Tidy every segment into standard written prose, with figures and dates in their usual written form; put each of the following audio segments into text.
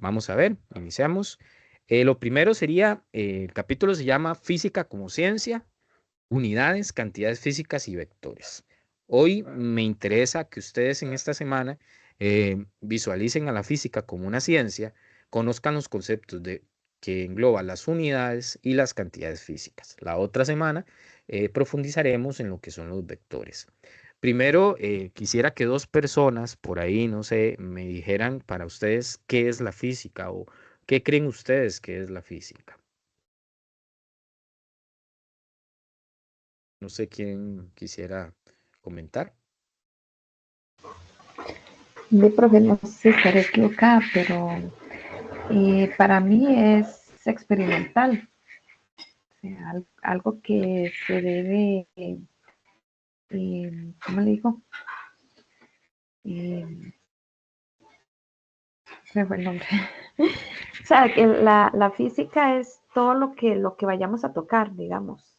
Vamos a ver, iniciamos. Lo primero sería, el capítulo se llama Física como ciencia, unidades, cantidades físicas y vectores. Hoy me interesa que ustedes en esta semana visualicen a la física como una ciencia, conozcan los conceptos que engloban las unidades y las cantidades físicas. La otra semana profundizaremos en lo que son los vectores. Primero, quisiera que dos personas por ahí, no sé, me dijeran para ustedes qué es la física o qué creen ustedes que es la física. No sé quién quisiera comentar. Mi profe, no sé si estaré equivocada, pero para mí es experimental, o sea, algo que se debe, ¿cómo le digo? Eh, Se me fue el nombre. O sea, que la física es todo lo que vayamos a tocar, digamos.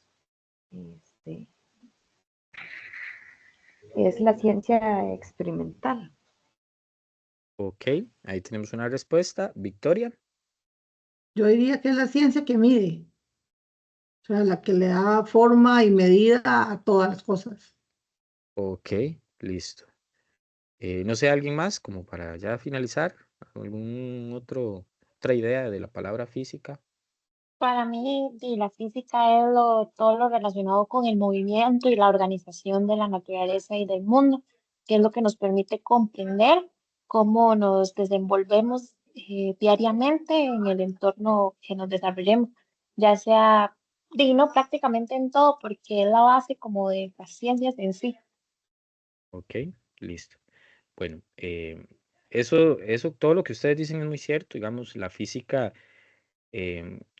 Este, es la ciencia experimental. Ok, ahí tenemos una respuesta. Victoria. Yo diría que es la ciencia que mide, o sea, la que le da forma y medida a todas las cosas. Ok, listo. No sé, ¿alguien más como para ya finalizar? Otra idea de la palabra física? Para mí, sí, la física es todo lo relacionado con el movimiento y la organización de la naturaleza y del mundo, que es lo que nos permite comprender cómo nos desenvolvemos diariamente en el entorno que nos desarrollemos, ya sea digno prácticamente en todo, porque es la base como de las ciencias en sí. Ok, listo. Bueno, todo lo que ustedes dicen es muy cierto. Digamos, la física,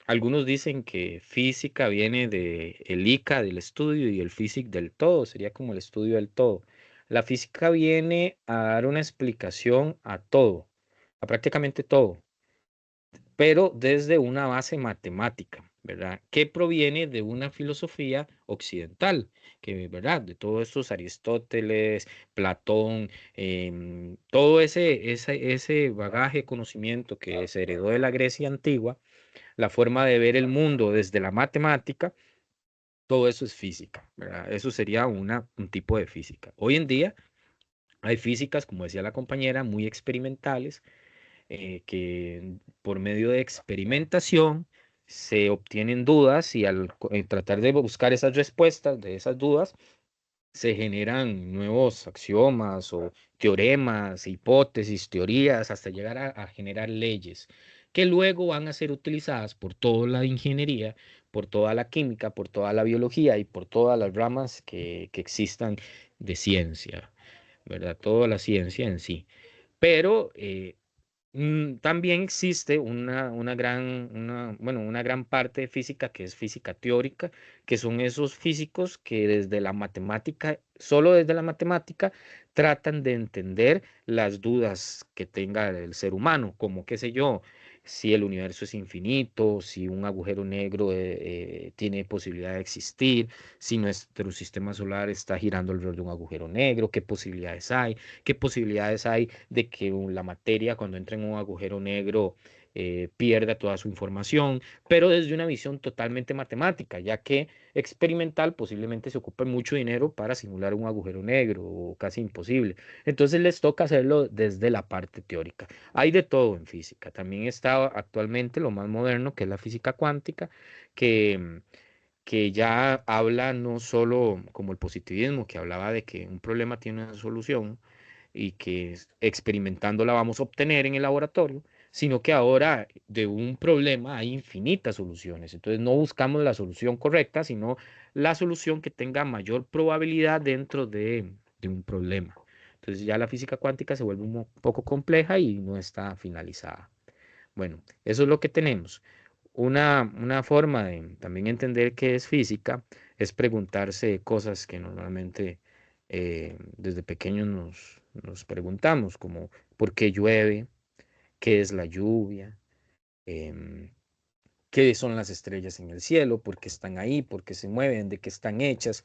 algunos dicen que física viene de el ICA del estudio y el físic del todo, sería como el estudio del todo. La física viene a dar una explicación a todo, a prácticamente todo, pero desde una base matemática, ¿verdad? Que proviene de una filosofía occidental, que, ¿verdad? De todos estos Aristóteles, Platón, todo ese bagaje de conocimiento que se heredó de la Grecia antigua, la forma de ver el mundo desde la matemática, todo eso es física, ¿verdad? Eso sería un tipo de física. Hoy en día hay físicas, como decía la compañera, muy experimentales, que por medio de experimentación se obtienen dudas y al tratar de buscar esas respuestas de esas dudas, se generan nuevos axiomas o teoremas, hipótesis, teorías, hasta llegar a generar leyes que luego van a ser utilizadas por toda la ingeniería, por toda la química, por toda la biología y por todas las ramas que existan de ciencia, ¿verdad? Toda la ciencia en sí. Pero también existe una gran parte de física que es física teórica, que son esos físicos que desde la matemática, solo desde la matemática, tratan de entender las dudas que tenga el ser humano, como qué sé yo, si el universo es infinito, si un agujero negro tiene posibilidad de existir, si nuestro sistema solar está girando alrededor de un agujero negro, qué posibilidades hay de que la materia cuando entra en un agujero negro pierda toda su información, pero desde una visión totalmente matemática, ya que experimental posiblemente se ocupe mucho dinero para simular un agujero negro o casi imposible. Entonces les toca hacerlo desde la parte teórica. Hay de todo en física. También está actualmente lo más moderno, que es la física cuántica, que que ya habla no solo como el positivismo, que hablaba de que un problema tiene una solución, y que experimentando la vamos a obtener en el laboratorio, sino que ahora de un problema hay infinitas soluciones. Entonces no buscamos la solución correcta, sino la solución que tenga mayor probabilidad dentro de un problema. Entonces ya la física cuántica se vuelve un poco compleja y no está finalizada. Bueno, eso es lo que tenemos. Una forma de también entender qué es física es preguntarse cosas que normalmente desde pequeños nos preguntamos, como ¿por qué llueve? ¿Qué es la lluvia? Em, ¿Qué son las estrellas en el cielo? ¿Por qué están ahí? ¿Por qué se mueven? ¿De qué están hechas?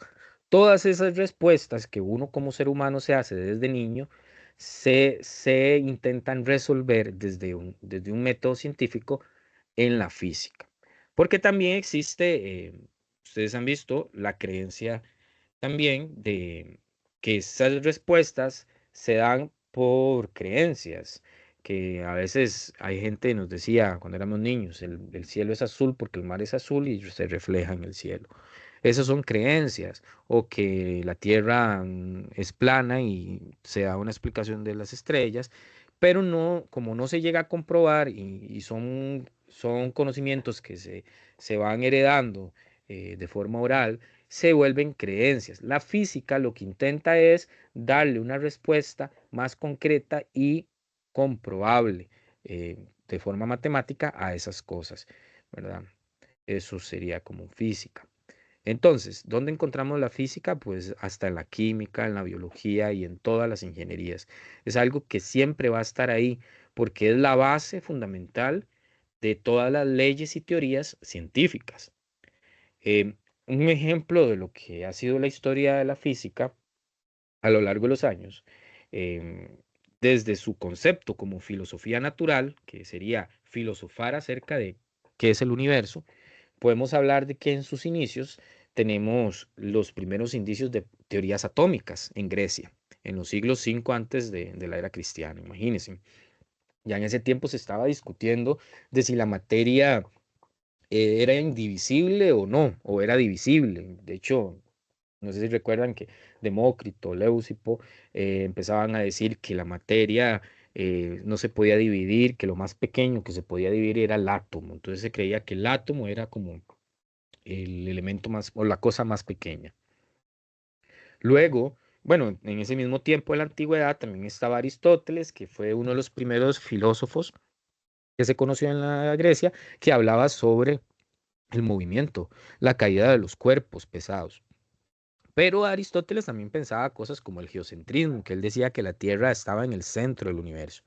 Todas esas respuestas que uno como ser humano se hace desde niño se intentan resolver desde un método científico en la física. Porque también existe, ustedes han visto, la creencia también de que esas respuestas se dan por creencias, que a veces hay gente nos decía cuando éramos niños, el cielo es azul porque el mar es azul y se refleja en el cielo. Esas son creencias, o que la Tierra es plana y se da una explicación de las estrellas, pero no, como no se llega a comprobar y son conocimientos que se van heredando de forma oral, se vuelven creencias. La física lo que intenta es darle una respuesta más concreta y comprobable de forma matemática a esas cosas, ¿verdad? Eso sería como física. Entonces, ¿dónde encontramos la física? Pues hasta en la química, en la biología y en todas las ingenierías. Es algo que siempre va a estar ahí porque es la base fundamental de todas las leyes y teorías científicas. Eh, un ejemplo de lo que ha sido la historia de la física a lo largo de los años, em, desde su concepto como filosofía natural, que sería filosofar acerca de qué es el universo, podemos hablar de que en sus inicios tenemos los primeros indicios de teorías atómicas en Grecia, en los siglos 5 antes de la era cristiana, imagínense. Ya en ese tiempo se estaba discutiendo de si la materia era indivisible o no, o era divisible. De hecho, no sé si recuerdan que Demócrito, Leucipo empezaban a decir que la materia no se podía dividir, que lo más pequeño que se podía dividir era el átomo. Entonces se creía que el átomo era como el elemento más o la cosa más pequeña. Luego, bueno, en ese mismo tiempo de la antigüedad también estaba Aristóteles, que fue uno de los primeros filósofos que se conoció en la Grecia, que hablaba sobre el movimiento, la caída de los cuerpos pesados. Pero Aristóteles también pensaba cosas como el geocentrismo, que él decía que la Tierra estaba en el centro del universo.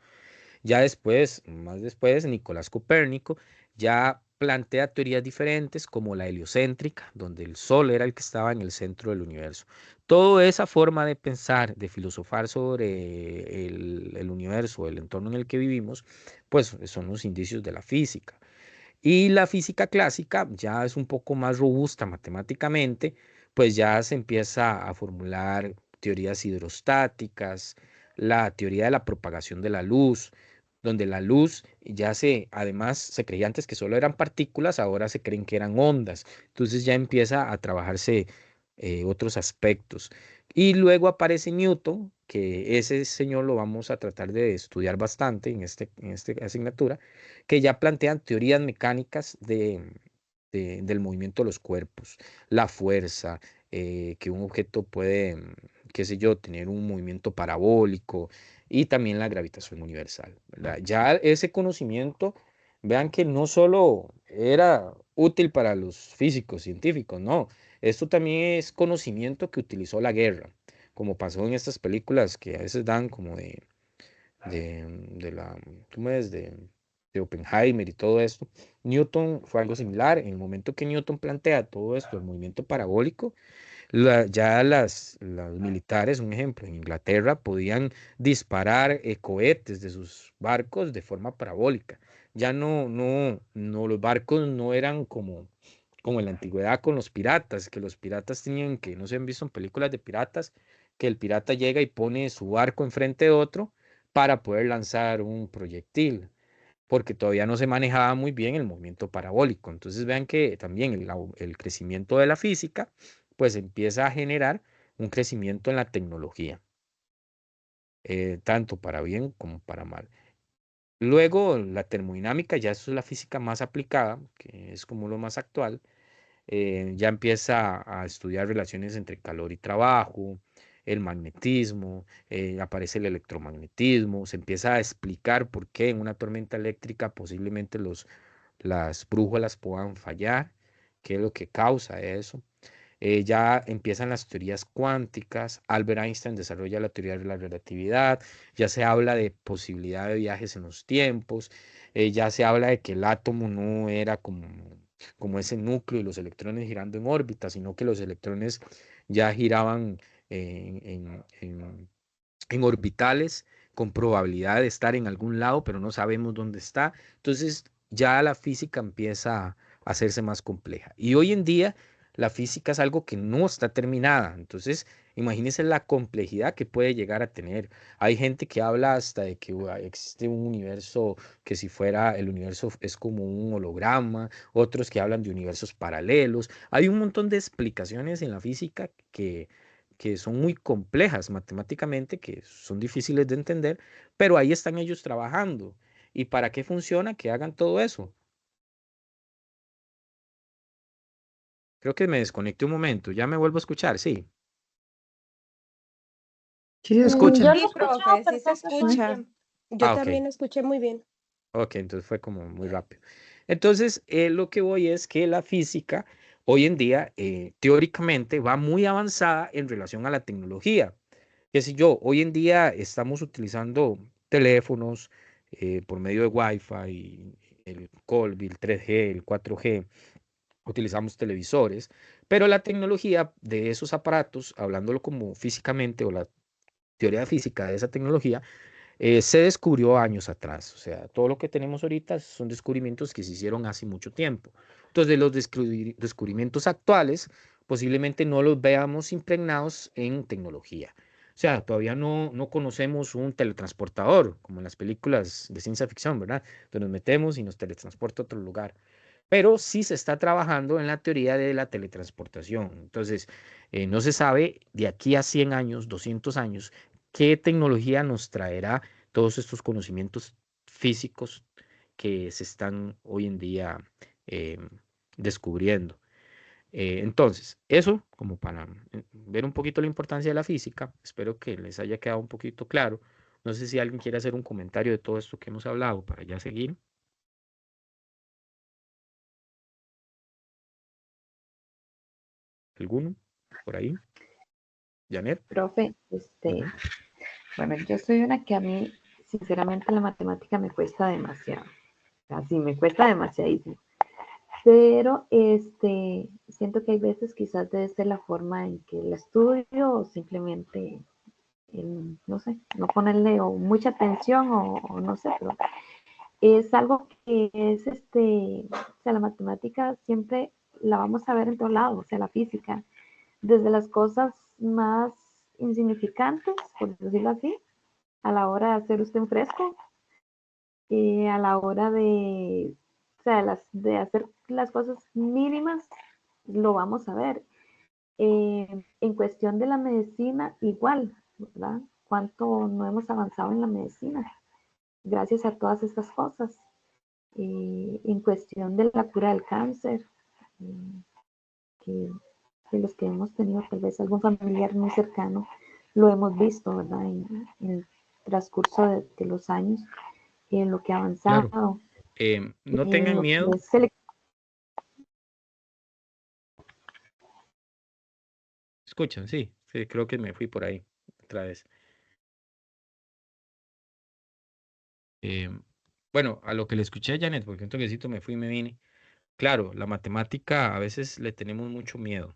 Ya después, más después, Nicolás Copérnico ya plantea teorías diferentes como la heliocéntrica, donde el Sol era el que estaba en el centro del universo. Toda esa forma de pensar, de filosofar sobre el universo, el entorno en el que vivimos, pues son los indicios de la física. Y la física clásica ya es un poco más robusta matemáticamente, pues ya se empieza a formular teorías hidrostáticas, la teoría de la propagación de la luz, donde la luz además se creía antes que solo eran partículas, ahora se creen que eran ondas. Entonces ya empieza a trabajarse otros aspectos. Y luego aparece Newton, que ese señor lo vamos a tratar de estudiar bastante en esta asignatura, que ya plantean teorías mecánicas del movimiento de los cuerpos, la fuerza, que un objeto puede, qué sé yo, tener un movimiento parabólico y también la gravitación universal, ¿verdad? Ya ese conocimiento, vean que no solo era útil para los físicos, científicos, no, esto también es conocimiento que utilizó la guerra, como pasó en estas películas que a veces dan como de la, ¿cómo es? De Oppenheimer y todo esto. Newton fue algo similar. En el momento que Newton plantea todo esto, el movimiento parabólico, ya las militares, un ejemplo, en Inglaterra podían disparar cohetes de sus barcos de forma parabólica. Ya no, los barcos no eran como en la antigüedad con los piratas, que los piratas tenían que, no se han visto en películas de piratas, que el pirata llega y pone su barco enfrente de otro para poder lanzar un proyectil, porque todavía no se manejaba muy bien el movimiento parabólico. Entonces vean que también el crecimiento de la física, pues empieza a generar un crecimiento en la tecnología, tanto para bien como para mal. Luego la termodinámica, ya eso es la física más aplicada, que es como lo más actual, ya empieza a estudiar relaciones entre calor y trabajo, el magnetismo, aparece el electromagnetismo, se empieza a explicar por qué en una tormenta eléctrica posiblemente las brújulas puedan fallar, qué es lo que causa eso. Ya empiezan las teorías cuánticas, Albert Einstein desarrolla la teoría de la relatividad, ya se habla de posibilidad de viajes en los tiempos, ya se habla de que el átomo no era como ese núcleo y los electrones girando en órbita, sino que los electrones ya giraban en orbitales con probabilidad de estar en algún lado, pero no sabemos dónde está. Entonces ya la física empieza a hacerse más compleja. Y hoy en día la física es algo que no está terminada. Entonces, imagínense la complejidad que puede llegar a tener. Hay gente que habla hasta de que existe un universo que si fuera el universo es como un holograma, otros que hablan de universos paralelos. Hay un montón de explicaciones en la física que son muy complejas matemáticamente, que son difíciles de entender, pero ahí están ellos trabajando. ¿Y para qué funciona que hagan todo eso? Creo que me desconecté un momento. Ya me vuelvo a escuchar, sí. Sí, se Yo escucha. lo Sí, escuchaba profe, sí se perfectamente. escucha. Yo Ah, ok. también escuché muy bien. Ok, entonces fue como muy rápido. Entonces, lo que voy es que la física hoy en día, teóricamente, va muy avanzada en relación a la tecnología. Que si yo, hoy en día estamos utilizando teléfonos por medio de Wi-Fi, el Colby, el 3G, el 4G, utilizamos televisores, pero la tecnología de esos aparatos, hablándolo como físicamente o la teoría física de esa tecnología, se descubrió años atrás. O sea, todo lo que tenemos ahorita son descubrimientos que se hicieron hace mucho tiempo. Entonces, los descubrimientos actuales posiblemente no los veamos impregnados en tecnología. O sea, todavía no conocemos un teletransportador, como en las películas de ciencia ficción, ¿verdad? Entonces nos metemos y nos teletransporta a otro lugar. Pero sí se está trabajando en la teoría de la teletransportación. Entonces, no se sabe de aquí a 100 años, 200 años, qué tecnología nos traerá todos estos conocimientos físicos que se están hoy en día eh, descubriendo. Entonces, eso como para ver un poquito la importancia de la física, espero que les haya quedado un poquito claro. No sé si alguien quiere hacer un comentario de todo esto que hemos hablado para ya seguir. ¿Alguno por ahí? Janet. Profe, Ujú. bueno, yo soy una que a mí, sinceramente, la matemática me cuesta demasiado. Así me cuesta demasiadísimo. Pero siento que hay veces quizás debe ser la forma en que la estudio o simplemente, no sé, no ponerle o mucha atención o no sé, pero es algo que es, o sea, la matemática siempre la vamos a ver en todos lados, o sea, la física, desde las cosas más insignificantes, por decirlo así, a la hora de hacer usted un fresco, a la hora de, o sea, de hacer las cosas mínimas, lo vamos a ver. En cuestión de la medicina, igual, ¿verdad? ¿Cuánto no hemos avanzado en la medicina? Gracias a todas estas cosas. En cuestión de la cura del cáncer, eh, que, que, los que hemos tenido tal vez algún familiar muy cercano, lo hemos visto, ¿verdad? En el transcurso de los años, en lo que ha Claro. avanzado, No en tengan lo que miedo. es el... Escuchan, sí, sí, creo que me fui por ahí otra vez. Bueno, a lo que le escuché a Janet, porque un toquecito me fui y me vine. Claro, la matemática a veces le tenemos mucho miedo,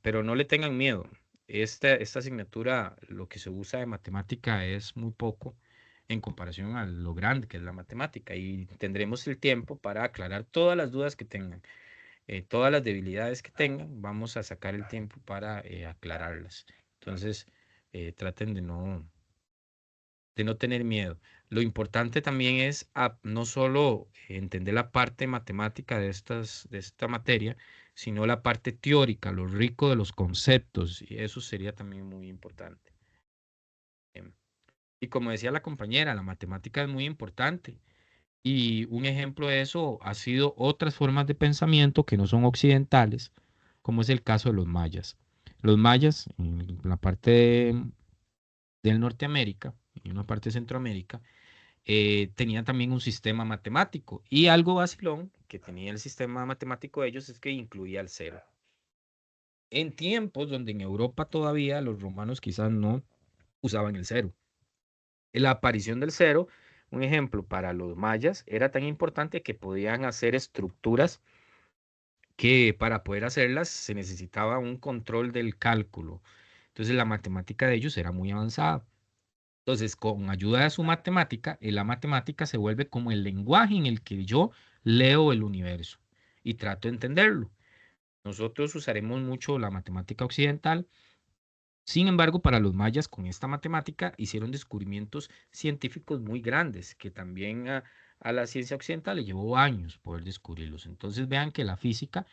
pero no le tengan miedo. Esta asignatura, lo que se usa de matemática es muy poco en comparación a lo grande que es la matemática y tendremos el tiempo para aclarar todas las dudas que tengan, todas las debilidades que tengan, vamos a sacar el tiempo para aclararlas. Entonces, traten de no tener miedo. Lo importante también es no solo entender la parte matemática de esta materia, sino la parte teórica, lo rico de los conceptos, y eso sería también muy importante. Em, Y como decía la compañera, la matemática es muy importante. Y un ejemplo de eso ha sido otras formas de pensamiento que no son occidentales, como es el caso de los mayas. Los mayas, en la parte del Norteamérica y una parte de Centroamérica, tenían también un sistema matemático. Y algo vacilón que tenía el sistema matemático de ellos es que incluía el cero. En tiempos donde en Europa todavía los romanos quizás no usaban el cero. La aparición del cero, un ejemplo, para los mayas era tan importante que podían hacer estructuras que para poder hacerlas se necesitaba un control del cálculo. Entonces la matemática de ellos era muy avanzada. Entonces, con ayuda de su matemática, la matemática se vuelve como el lenguaje en el que yo leo el universo y trato de entenderlo. Nosotros usaremos mucho la matemática occidental. Sin embargo, para los mayas, con esta matemática hicieron descubrimientos científicos muy grandes, que también a la ciencia occidental le llevó años poder descubrirlos. Entonces, vean que la física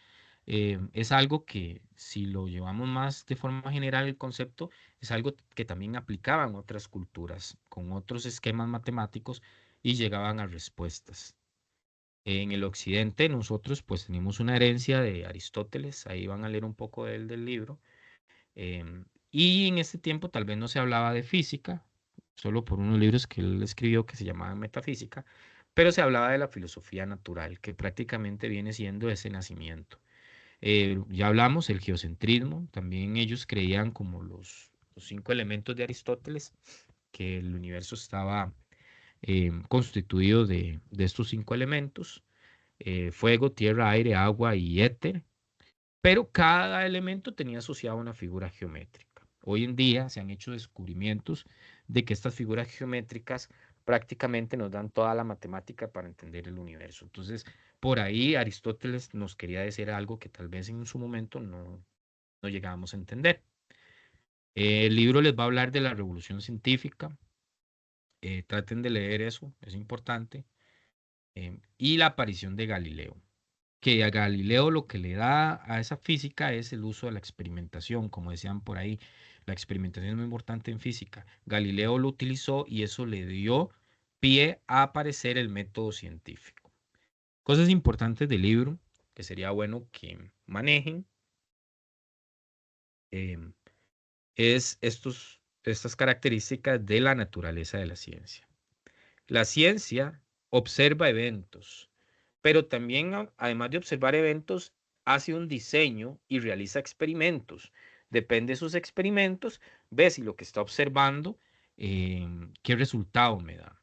es algo que, si lo llevamos más de forma general, el concepto es algo que también aplicaban otras culturas con otros esquemas matemáticos y llegaban a respuestas. En el occidente, nosotros pues tenemos una herencia de Aristóteles, ahí van a leer un poco de él del libro. Y en ese tiempo tal vez no se hablaba de física, solo por unos libros que él escribió que se llamaban Metafísica, pero se hablaba de la filosofía natural, que prácticamente viene siendo ese nacimiento. Ya hablamos, el geocentrismo, también ellos creían como los 5 elementos de Aristóteles, que el universo estaba constituido de estos 5 elementos, fuego, tierra, aire, agua y éter, pero cada elemento tenía asociado una figura geométrica. Hoy en día se han hecho descubrimientos de que estas figuras geométricas prácticamente nos dan toda la matemática para entender el universo. Entonces, por ahí Aristóteles nos quería decir algo que tal vez en su momento no llegábamos a entender. El libro les va a hablar de la revolución científica. Traten de leer eso, es importante. Y la aparición de Galileo, que a Galileo lo que le da a esa física es el uso de la experimentación, como decían por ahí. La experimentación es muy importante en física. Galileo lo utilizó y eso le dio pie a aparecer el método científico. Cosas importantes del libro que sería bueno que manejen em, es estas características de la naturaleza de la ciencia. La ciencia observa eventos, pero también, además de observar eventos, hace un diseño y realiza experimentos. Depende de sus experimentos, ve si lo que está observando, qué resultado me da.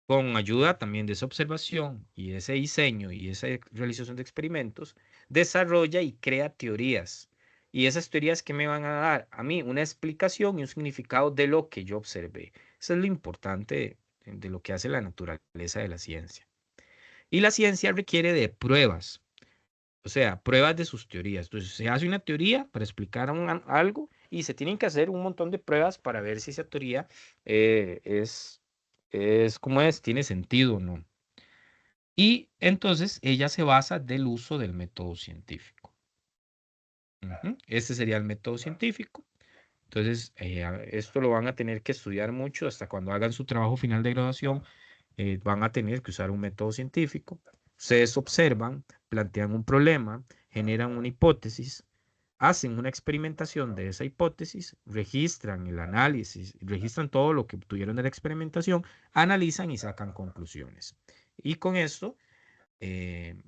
Con ayuda también de esa observación y ese diseño y esa realización de experimentos, desarrolla y crea teorías. Y esas teorías que me van a dar a mí una explicación y un significado de lo que yo observé. Eso es lo importante de lo que hace la naturaleza de la ciencia. Y la ciencia requiere de pruebas, o sea, pruebas de sus teorías. Entonces, se hace una teoría para explicar algo y se tienen que hacer un montón de pruebas para ver si esa teoría es como es, tiene sentido o no. Y entonces ella se basa del uso del método científico. Este sería el método científico. Entonces, esto lo van a tener que estudiar mucho hasta cuando hagan su trabajo final de graduación. Van a tener que usar un método científico. Ustedes observan, plantean un problema, generan una hipótesis, hacen una experimentación de esa hipótesis, registran el análisis, registran todo lo que obtuvieron de la experimentación, analizan y sacan conclusiones. Y eh,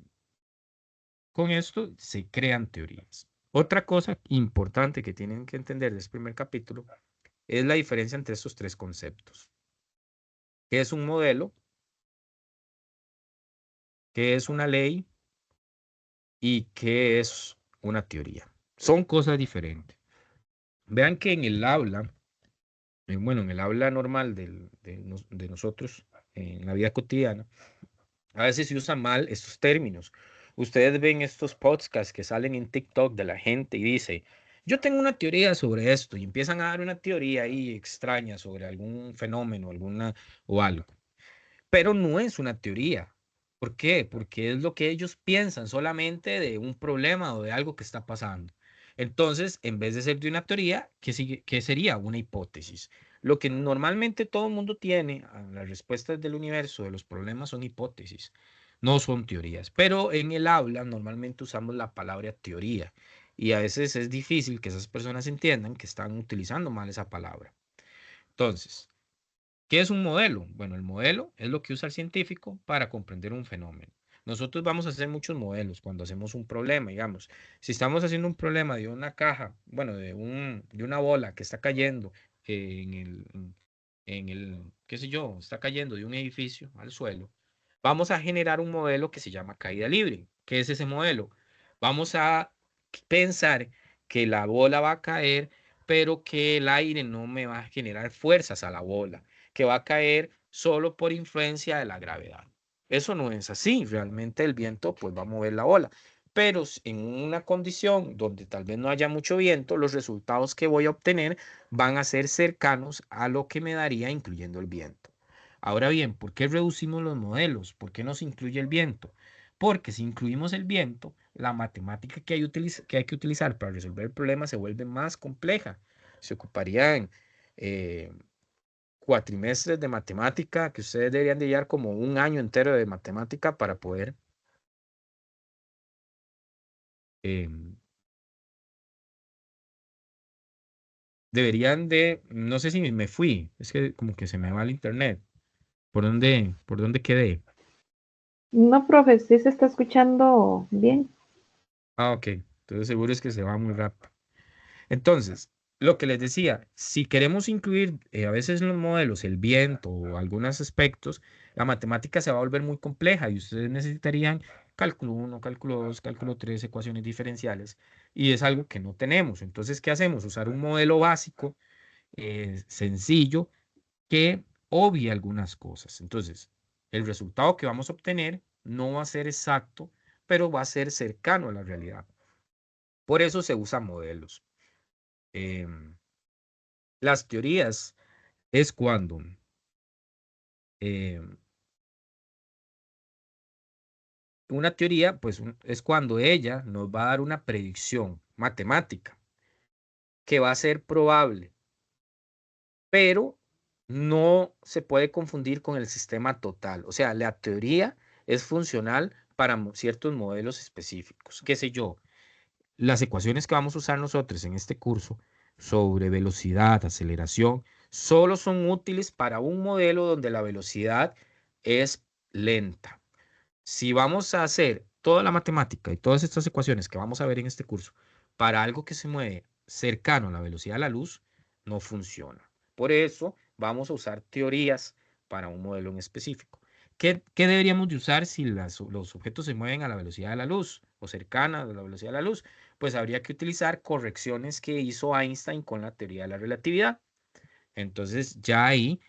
con esto se crean teorías. Otra cosa importante que tienen que entender de este primer capítulo es la diferencia entre estos 3 conceptos. ¿Qué es un modelo? ¿Qué es una ley? ¿Y qué es una teoría? Son cosas diferentes. Vean que en el habla, bueno, en el habla normal de nosotros, en la vida cotidiana, a veces se usan mal estos términos. Ustedes ven estos podcasts que salen en TikTok de la gente y dice, yo tengo una teoría sobre esto y empiezan a dar una teoría ahí extraña sobre algún fenómeno, o algo. Pero no es una teoría. ¿Por qué? Porque es lo que ellos piensan solamente de un problema o de algo que está pasando. Entonces, en vez de ser de una teoría, ¿qué sería? Una hipótesis. Lo que normalmente todo el mundo tiene, las respuestas del universo de los problemas son hipótesis, no son teorías. Pero en el aula normalmente usamos la palabra teoría y a veces es difícil que esas personas entiendan que están utilizando mal esa palabra. Entonces, ¿qué es un modelo? Bueno, el modelo es lo que usa el científico para comprender un fenómeno. Nosotros vamos a hacer muchos modelos cuando hacemos un problema, digamos. Si estamos haciendo un problema de una caja, bueno, de una bola que está cayendo qué sé yo, está cayendo de un edificio al suelo, vamos a generar un modelo que se llama caída libre. ¿Qué es ese modelo? Vamos a pensar que la bola va a caer pero que el aire no me va a generar fuerzas a la bola, que va a caer solo por influencia de la gravedad. Eso no es así, realmente el viento pues va a mover la bola, pero en una condición donde tal vez no haya mucho viento, los resultados que voy a obtener van a ser cercanos a lo que me daría incluyendo el viento. Ahora bien, ¿por qué reducimos los modelos? ¿Por qué no se incluye el viento? Porque si incluimos el viento, la matemática que hay que utilizar para resolver el problema se vuelve más compleja. Se ocuparían eh, cuatrimestres de matemática que ustedes deberían de llevar como un año entero de matemática para poder em, deberían de, no sé si me fui, es que como que se me va el internet. Por dónde quedé? No, profe, sí se está escuchando bien. Ah, ok. Entonces seguro es que se va muy rápido. Entonces, lo que les decía, si queremos incluir a veces en los modelos el viento o algunos aspectos, la matemática se va a volver muy compleja y ustedes necesitarían cálculo 1, cálculo 2, cálculo 3, ecuaciones diferenciales y es algo que no tenemos. Entonces, ¿qué hacemos? Usar un modelo básico, sencillo, que obvie algunas cosas. Entonces, el resultado que vamos a obtener no va a ser exacto, pero va a ser cercano a la realidad. Por eso se usan modelos. Em, las teorías es cuando em, una teoría, pues es cuando ella nos va a dar una predicción matemática que va a ser probable, pero no se puede confundir con el sistema total. O sea, la teoría es funcional para ciertos modelos específicos. Qué sé yo, las ecuaciones que vamos a usar nosotros en este curso sobre velocidad, aceleración, solo son útiles para un modelo donde la velocidad es lenta. Si vamos a hacer toda la matemática y todas estas ecuaciones que vamos a ver en este curso para algo que se mueve cercano a la velocidad de la luz, no funciona. Por eso vamos a usar teorías para un modelo en específico. ¿Qué deberíamos de usar si los objetos se mueven a la velocidad de la luz o cercana a la velocidad de la luz? Pues habría que utilizar correcciones que hizo Einstein con la teoría de la relatividad. Entonces ya ahí,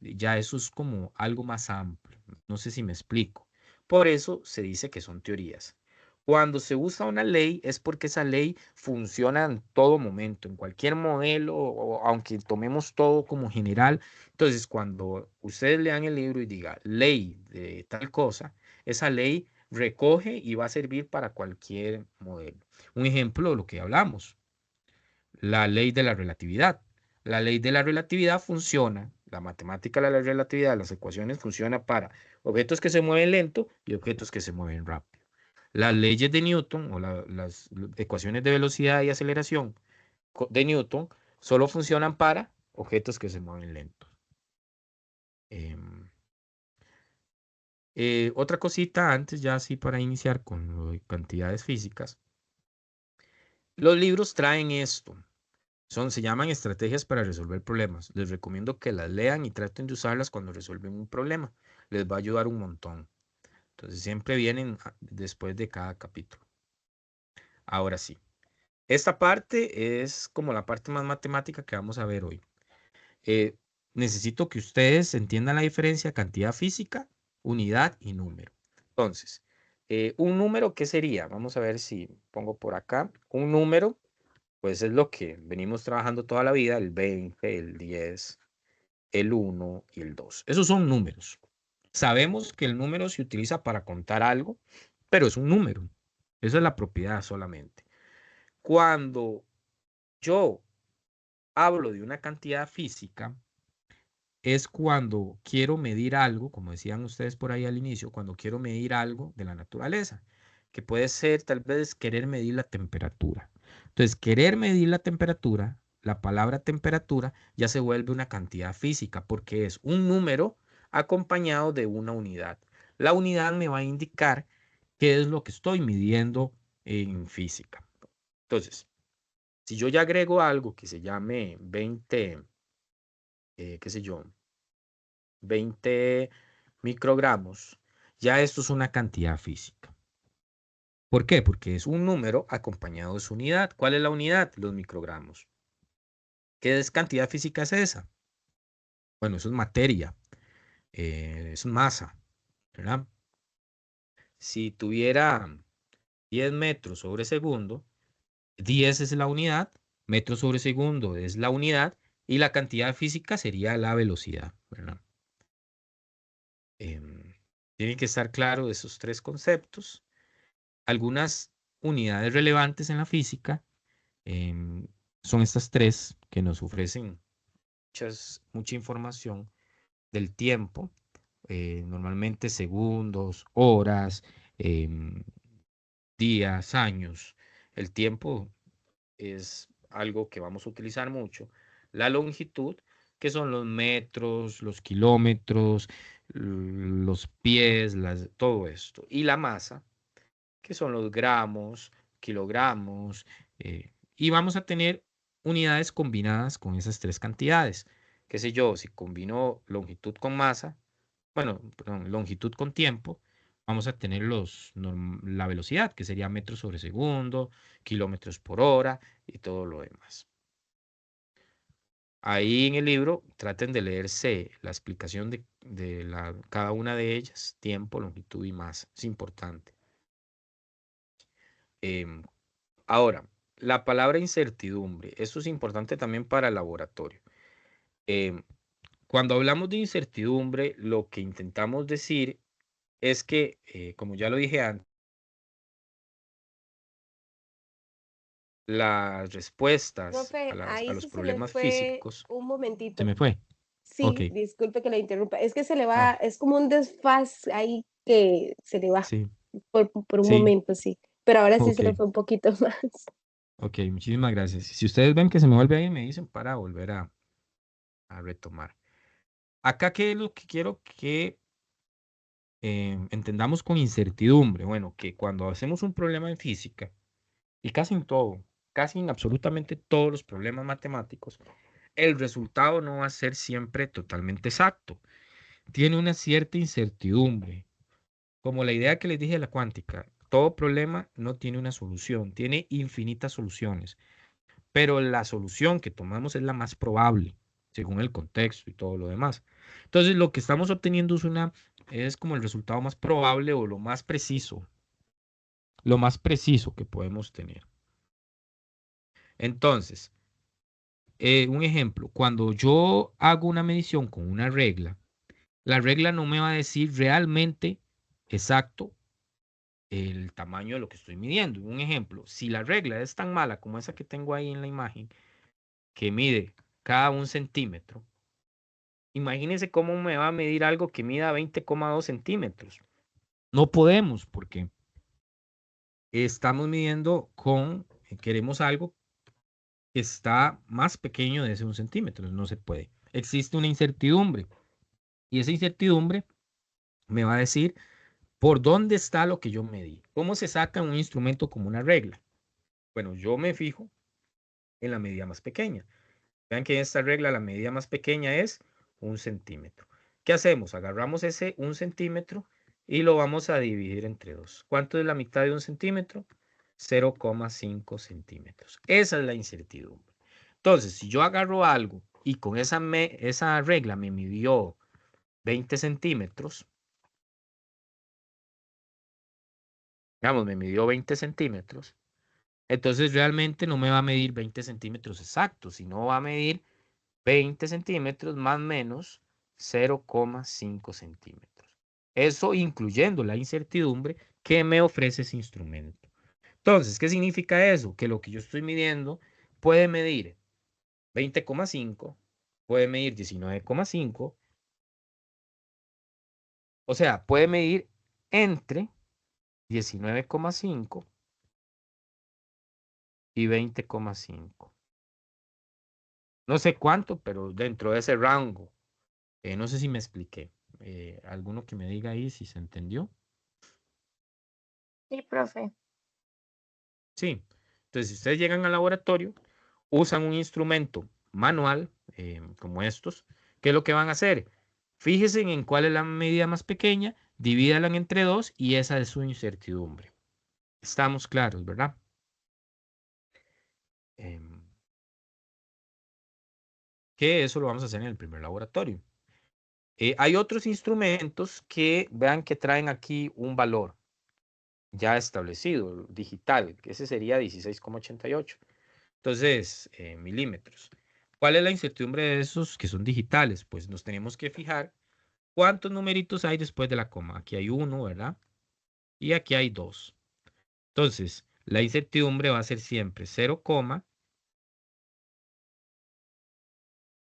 ya eso es como algo más amplio. No sé si me explico. Por eso se dice que son teorías. Cuando se usa una ley es porque esa ley funciona en todo momento, en cualquier modelo, o aunque tomemos todo como general. Entonces, cuando ustedes lean el libro y diga ley de tal cosa, esa ley recoge y va a servir para cualquier modelo. Un ejemplo de lo que hablamos, la ley de la relatividad. La ley de la relatividad funciona, la matemática de la relatividad, las ecuaciones funcionan para objetos que se mueven lento y objetos que se mueven rápido. Las leyes de Newton o las ecuaciones de velocidad y aceleración de Newton solo funcionan para objetos que se mueven lentos. Em, otra cosita antes, ya así para iniciar con lo de cantidades físicas. Los libros traen esto. Se llaman estrategias para resolver problemas. Les recomiendo que las lean y traten de usarlas cuando resuelven un problema. Les va a ayudar un montón. Entonces siempre vienen después de cada capítulo. Ahora sí, esta parte es como la parte más matemática que vamos a ver hoy. Eh, necesito que ustedes entiendan la diferencia cantidad física, unidad y número. Entonces, un número, ¿qué sería? Vamos a ver si pongo por acá. Un número, pues es lo que venimos trabajando toda la vida, el 20, el 10, el 1 y el 2. Esos son números. Sabemos que el número se utiliza para contar algo, pero es un número. Esa es la propiedad solamente. Cuando yo hablo de una cantidad física, es cuando quiero medir algo, como decían ustedes por ahí al inicio, cuando quiero medir algo de la naturaleza, que puede ser tal vez querer medir la temperatura. Entonces, querer medir la temperatura, la palabra temperatura ya se vuelve una cantidad física porque es un número acompañado de una unidad. La unidad me va a indicar qué es lo que estoy midiendo en física. Entonces, si yo ya agrego algo que se llame 20, qué sé yo, 20 microgramos, ya esto es una cantidad física. ¿Por qué? Porque es un número acompañado de su unidad. ¿Cuál es la unidad? Los microgramos. ¿Qué cantidad física es esa? Bueno, eso es materia, es masa, ¿verdad? Si tuviera 10 metros sobre segundo, 10 es la unidad, metros sobre segundo es la unidad, y la cantidad física sería la velocidad, ¿verdad? Tiene que estar claro de esos tres conceptos. Algunas unidades relevantes en la física son estas tres que nos ofrecen mucha información del tiempo, normalmente segundos, horas, días, años. El tiempo es algo que vamos a utilizar mucho. La longitud, que son los metros, los kilómetros, los pies, todo esto. Y la masa, que son los gramos, kilogramos, y vamos a tener unidades combinadas con esas tres cantidades. Qué sé yo, si combino longitud con masa, bueno, perdón, longitud con tiempo, vamos a tener la velocidad, que sería metros sobre segundo, kilómetros por hora y todo lo demás. Ahí en el libro traten de leerse la explicación de cada una de ellas, tiempo, longitud y masa. Es importante. Em, Ahora, la palabra incertidumbre, eso es importante también para el laboratorio. Em, Cuando hablamos de incertidumbre, lo que intentamos decir es que, como ya lo dije antes, las respuestas Profe, a ahí los sí se le problemas fue físicos. un ¿Se momentito. me fue? Ok. Sí, disculpe que le interrumpa. Es que se le va, Ah, es como un desfaz ahí que se le va sí, por un sí, momento, sí. Pero ahora sí se ok, le fue un poquito más. ok, muchísimas gracias. Si ustedes ven que se me vuelve ahí, me dicen para volver a retomar. Acá, ¿qué es lo que quiero que entendamos con incertidumbre? Bueno, que cuando hacemos un problema en física, y casi en todo, casi en absolutamente todos los problemas matemáticos, el resultado no va a ser siempre totalmente exacto. Tiene una cierta incertidumbre. Como la idea que les dije de la cuántica, todo problema no tiene una solución, tiene infinitas soluciones, pero la solución que tomamos es la más probable, según el contexto y todo lo demás. Entonces, lo que estamos obteniendo es como el resultado más probable o lo más preciso que podemos tener. Entonces, un ejemplo, cuando yo hago una medición con una regla, la regla no me va a decir realmente exacto el tamaño de lo que estoy midiendo. Un ejemplo, si la regla es tan mala como esa que tengo ahí en la imagen, que mide cada 1 centímetro, imagínense cómo me va a medir algo que mida 20,2 centímetros. No podemos porque estamos midiendo queremos algo que está más pequeño de ese 1 centímetro. No se puede. Existe una incertidumbre y esa incertidumbre me va a decir por dónde está lo que yo medí. ¿Cómo se saca un instrumento como una regla? Bueno, yo me fijo en la medida más pequeña. Vean que en esta regla la medida más pequeña es 1 centímetro. ¿Qué hacemos? Agarramos ese 1 centímetro y lo vamos a dividir entre 2. ¿Cuánto es la mitad de 1 centímetro? 0,5 centímetros. Esa es la incertidumbre. Entonces, si yo agarro algo y con esa regla me midió 20 centímetros, digamos, me midió 20 centímetros, entonces realmente no me va a medir 20 centímetros exactos, sino va a medir 20 centímetros más menos 0,5 centímetros. Eso incluyendo la incertidumbre que me ofrece ese instrumento. Entonces, ¿qué significa eso? Que lo que yo estoy midiendo puede medir 20,5, puede medir 19,5, o sea, puede medir entre 19,5 y 20,5. No sé cuánto, pero dentro de ese rango. No sé si me expliqué. ¿Alguno que me diga ahí si se entendió? Sí, profe. Sí. Entonces, si ustedes llegan al laboratorio, usan un instrumento manual, como estos, ¿qué es lo que van a hacer? Fíjense en cuál es la medida más pequeña, divídanla entre 2 y esa es su incertidumbre. Estamos claros, ¿verdad? Em, que eso lo vamos a hacer en el primer laboratorio. Hay otros instrumentos que vean que traen aquí un valor ya establecido, digital, que ese sería 16,88. Entonces, milímetros. ¿Cuál es la incertidumbre de esos que son digitales? Pues nos tenemos que fijar cuántos numeritos hay después de la coma. Aquí hay 1, ¿verdad? Y aquí hay 2. Entonces, la incertidumbre va a ser siempre 0,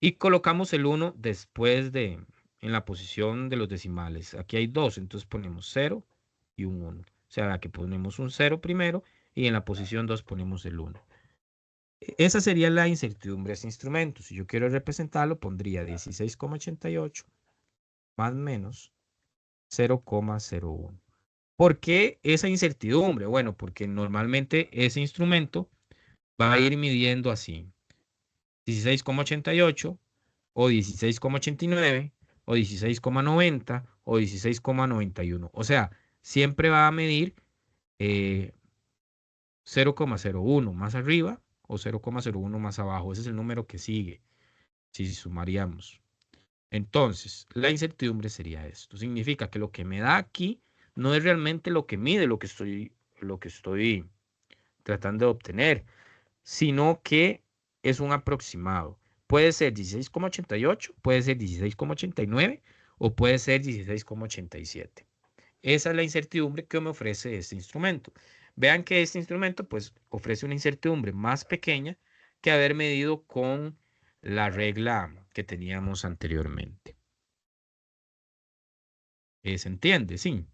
y colocamos el 1 después en la posición de los decimales. Aquí hay 2, entonces ponemos 0 y un 1. O sea, que ponemos un 0 primero y en la posición 2 ponemos el 1. Esa sería la incertidumbre de ese instrumento. Si yo quiero representarlo, pondría 16,88 más menos 0,01. ¿Por qué esa incertidumbre? Bueno, porque normalmente ese instrumento va a ir midiendo así. 16,88 o 16,89 o 16,90 o 16,91. O sea, siempre va a medir 0,01 más arriba o 0,01 más abajo. Ese es el número que sigue, si sumaríamos. Entonces, la incertidumbre sería esto. Significa que lo que me da aquí no es realmente lo que mide lo que estoy tratando de obtener, sino que es un aproximado. Puede ser 16,88, puede ser 16,89 o puede ser 16,87. Esa es la incertidumbre que me ofrece este instrumento. Vean que este instrumento pues ofrece una incertidumbre más pequeña que haber medido con la regla que teníamos anteriormente. ¿Se entiende? Sí.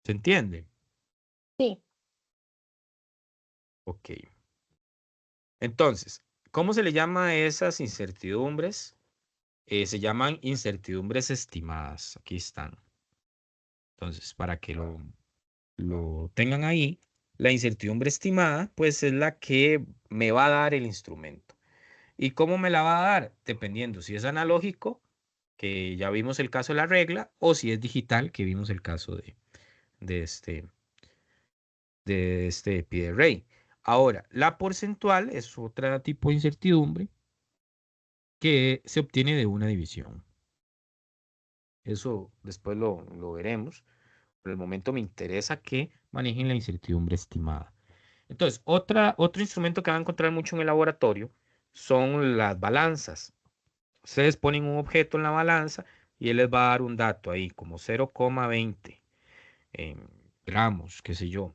¿Se entiende? Sí. Ok. Entonces, ¿cómo se le llama a esas incertidumbres? Se llaman incertidumbres estimadas. Aquí están. Entonces, para que lo tengan ahí, la incertidumbre estimada, pues es la que me va a dar el instrumento. ¿Y cómo me la va a dar? Dependiendo si es analógico, que ya vimos el caso de la regla, o si es digital, que vimos el caso de este pi de Rey. Ahora, la porcentual es otro tipo de incertidumbre que se obtiene de una división. Eso después lo veremos. Por el momento me interesa que manejen la incertidumbre estimada. Entonces, otro instrumento que van a encontrar mucho en el laboratorio son las balanzas. Ustedes ponen un objeto en la balanza y él les va a dar un dato ahí, como 0,20 gramos, qué sé yo.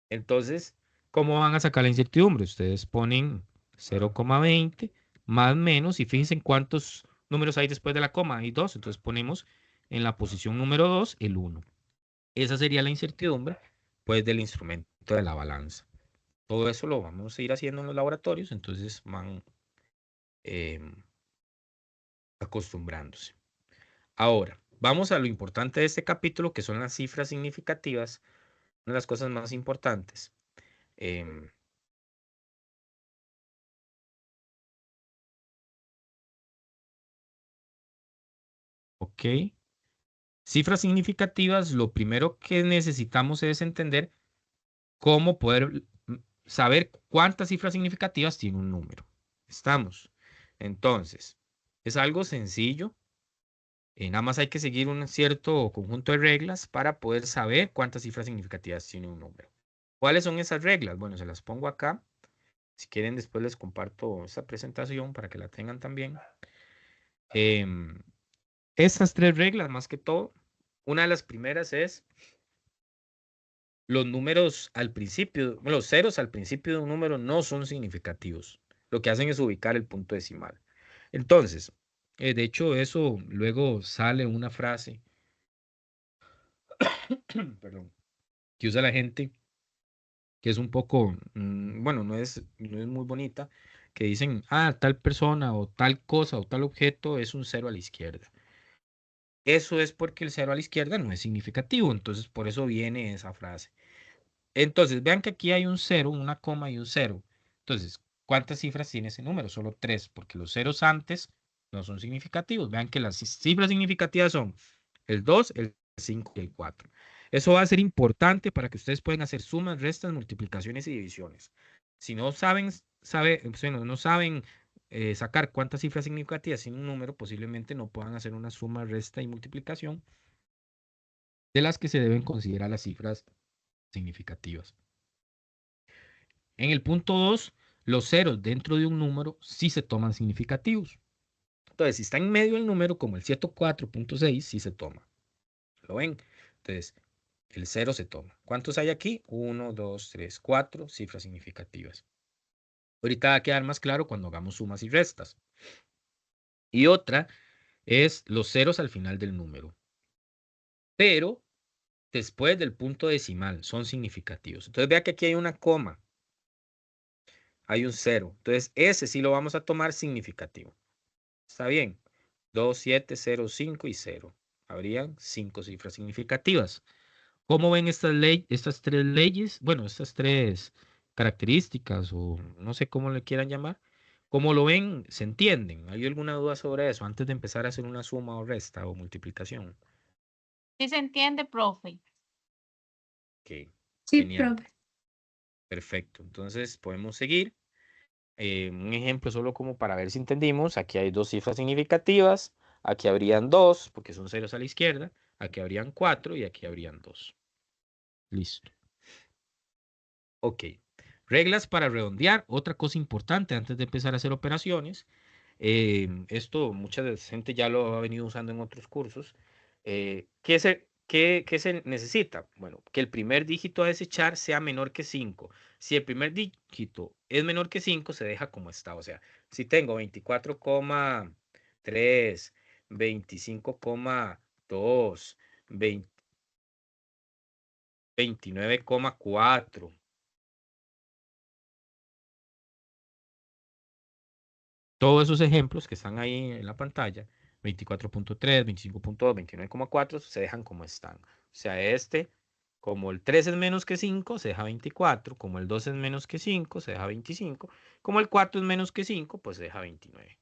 Entonces, ¿cómo van a sacar la incertidumbre? Ustedes ponen 0,20 más menos y fíjense en cuántos números hay después de la coma. Hay 2, entonces ponemos en la posición número 2 el 1. Esa sería la incertidumbre, pues, del instrumento de la balanza. Todo eso lo vamos a ir haciendo en los laboratorios, entonces van acostumbrándose. Ahora, vamos a lo importante de este capítulo, que son las cifras significativas, una de las cosas más importantes. Ok. Cifras significativas, lo primero que necesitamos es entender cómo poder saber cuántas cifras significativas tiene un número. ¿Estamos? Entonces, es algo sencillo. Nada más hay que seguir un cierto conjunto de reglas para poder saber cuántas cifras significativas tiene un número. ¿Cuáles son esas reglas? Bueno, se las pongo acá. Si quieren, después les comparto esta presentación para que la tengan también. Estas 3 reglas, más que todo, una de las primeras es los números al principio, los ceros al principio de un número no son significativos. Lo que hacen es ubicar el punto decimal. Entonces, de hecho, eso luego sale una frase perdón, que usa la gente, que es un poco, bueno, no es muy bonita, que dicen, tal persona o tal cosa o tal objeto es un 0 a la izquierda. Eso es porque el 0 a la izquierda no es significativo, entonces por eso viene esa frase. Entonces, vean que aquí hay un 0, una coma y un 0. Entonces, ¿cuántas cifras tiene ese número? Solo 3, porque los ceros antes no son significativos. Vean que las cifras significativas son el 2, el 5 y el 4. Eso va a ser importante para que ustedes puedan hacer sumas, restas, multiplicaciones y divisiones. Si no saben, bueno, no saben sacar cuántas cifras significativas sin un número, posiblemente no puedan hacer una suma, resta y multiplicación de las que se deben considerar las cifras significativas. En el punto 2, los ceros dentro de un número sí se toman significativos. Entonces, si está en medio del número, como el 104.6, sí se toma. ¿Lo ven? Entonces, el 0 se toma. ¿Cuántos hay aquí? 1, 2, 3, 4 cifras significativas. Ahorita va a quedar más claro cuando hagamos sumas y restas. Y otra es los ceros al final del número. Pero después del punto decimal son significativos. Entonces, vea que aquí hay una coma. Hay un 0. Entonces, ese sí lo vamos a tomar significativo. ¿Está bien? 2, 7, 0, 5 y 0. Habrían 5 cifras significativas. ¿Cómo ven estas tres leyes? Bueno, estas tres características o no sé cómo le quieran llamar. ¿Cómo lo ven? ¿Se entienden? ¿Hay alguna duda sobre eso antes de empezar a hacer una suma o resta o multiplicación? Sí se entiende, profe. Ok, Sí, genial. profe. Perfecto. Entonces podemos seguir. Un ejemplo solo como para ver si entendimos. Aquí hay dos cifras significativas. Aquí habrían 2, porque son ceros a la izquierda. Aquí habrían 4 y aquí habrían 2. Listo. Ok. Reglas para redondear. Otra cosa importante antes de empezar a hacer operaciones. Esto mucha gente ya lo ha venido usando en otros cursos. ¿Qué se necesita? Bueno, que el primer dígito a desechar sea menor que 5. Si el primer dígito es menor que 5, se deja como está. O sea, si tengo 24,3, 25,2, 29,4. Todos esos ejemplos que están ahí en la pantalla, 24.3, 25.2, 29,4, se dejan como están. O sea, como el 3 es menos que 5, se deja 24. Como el 2 es menos que 5, se deja 25. Como el 4 es menos que 5, pues se deja 29.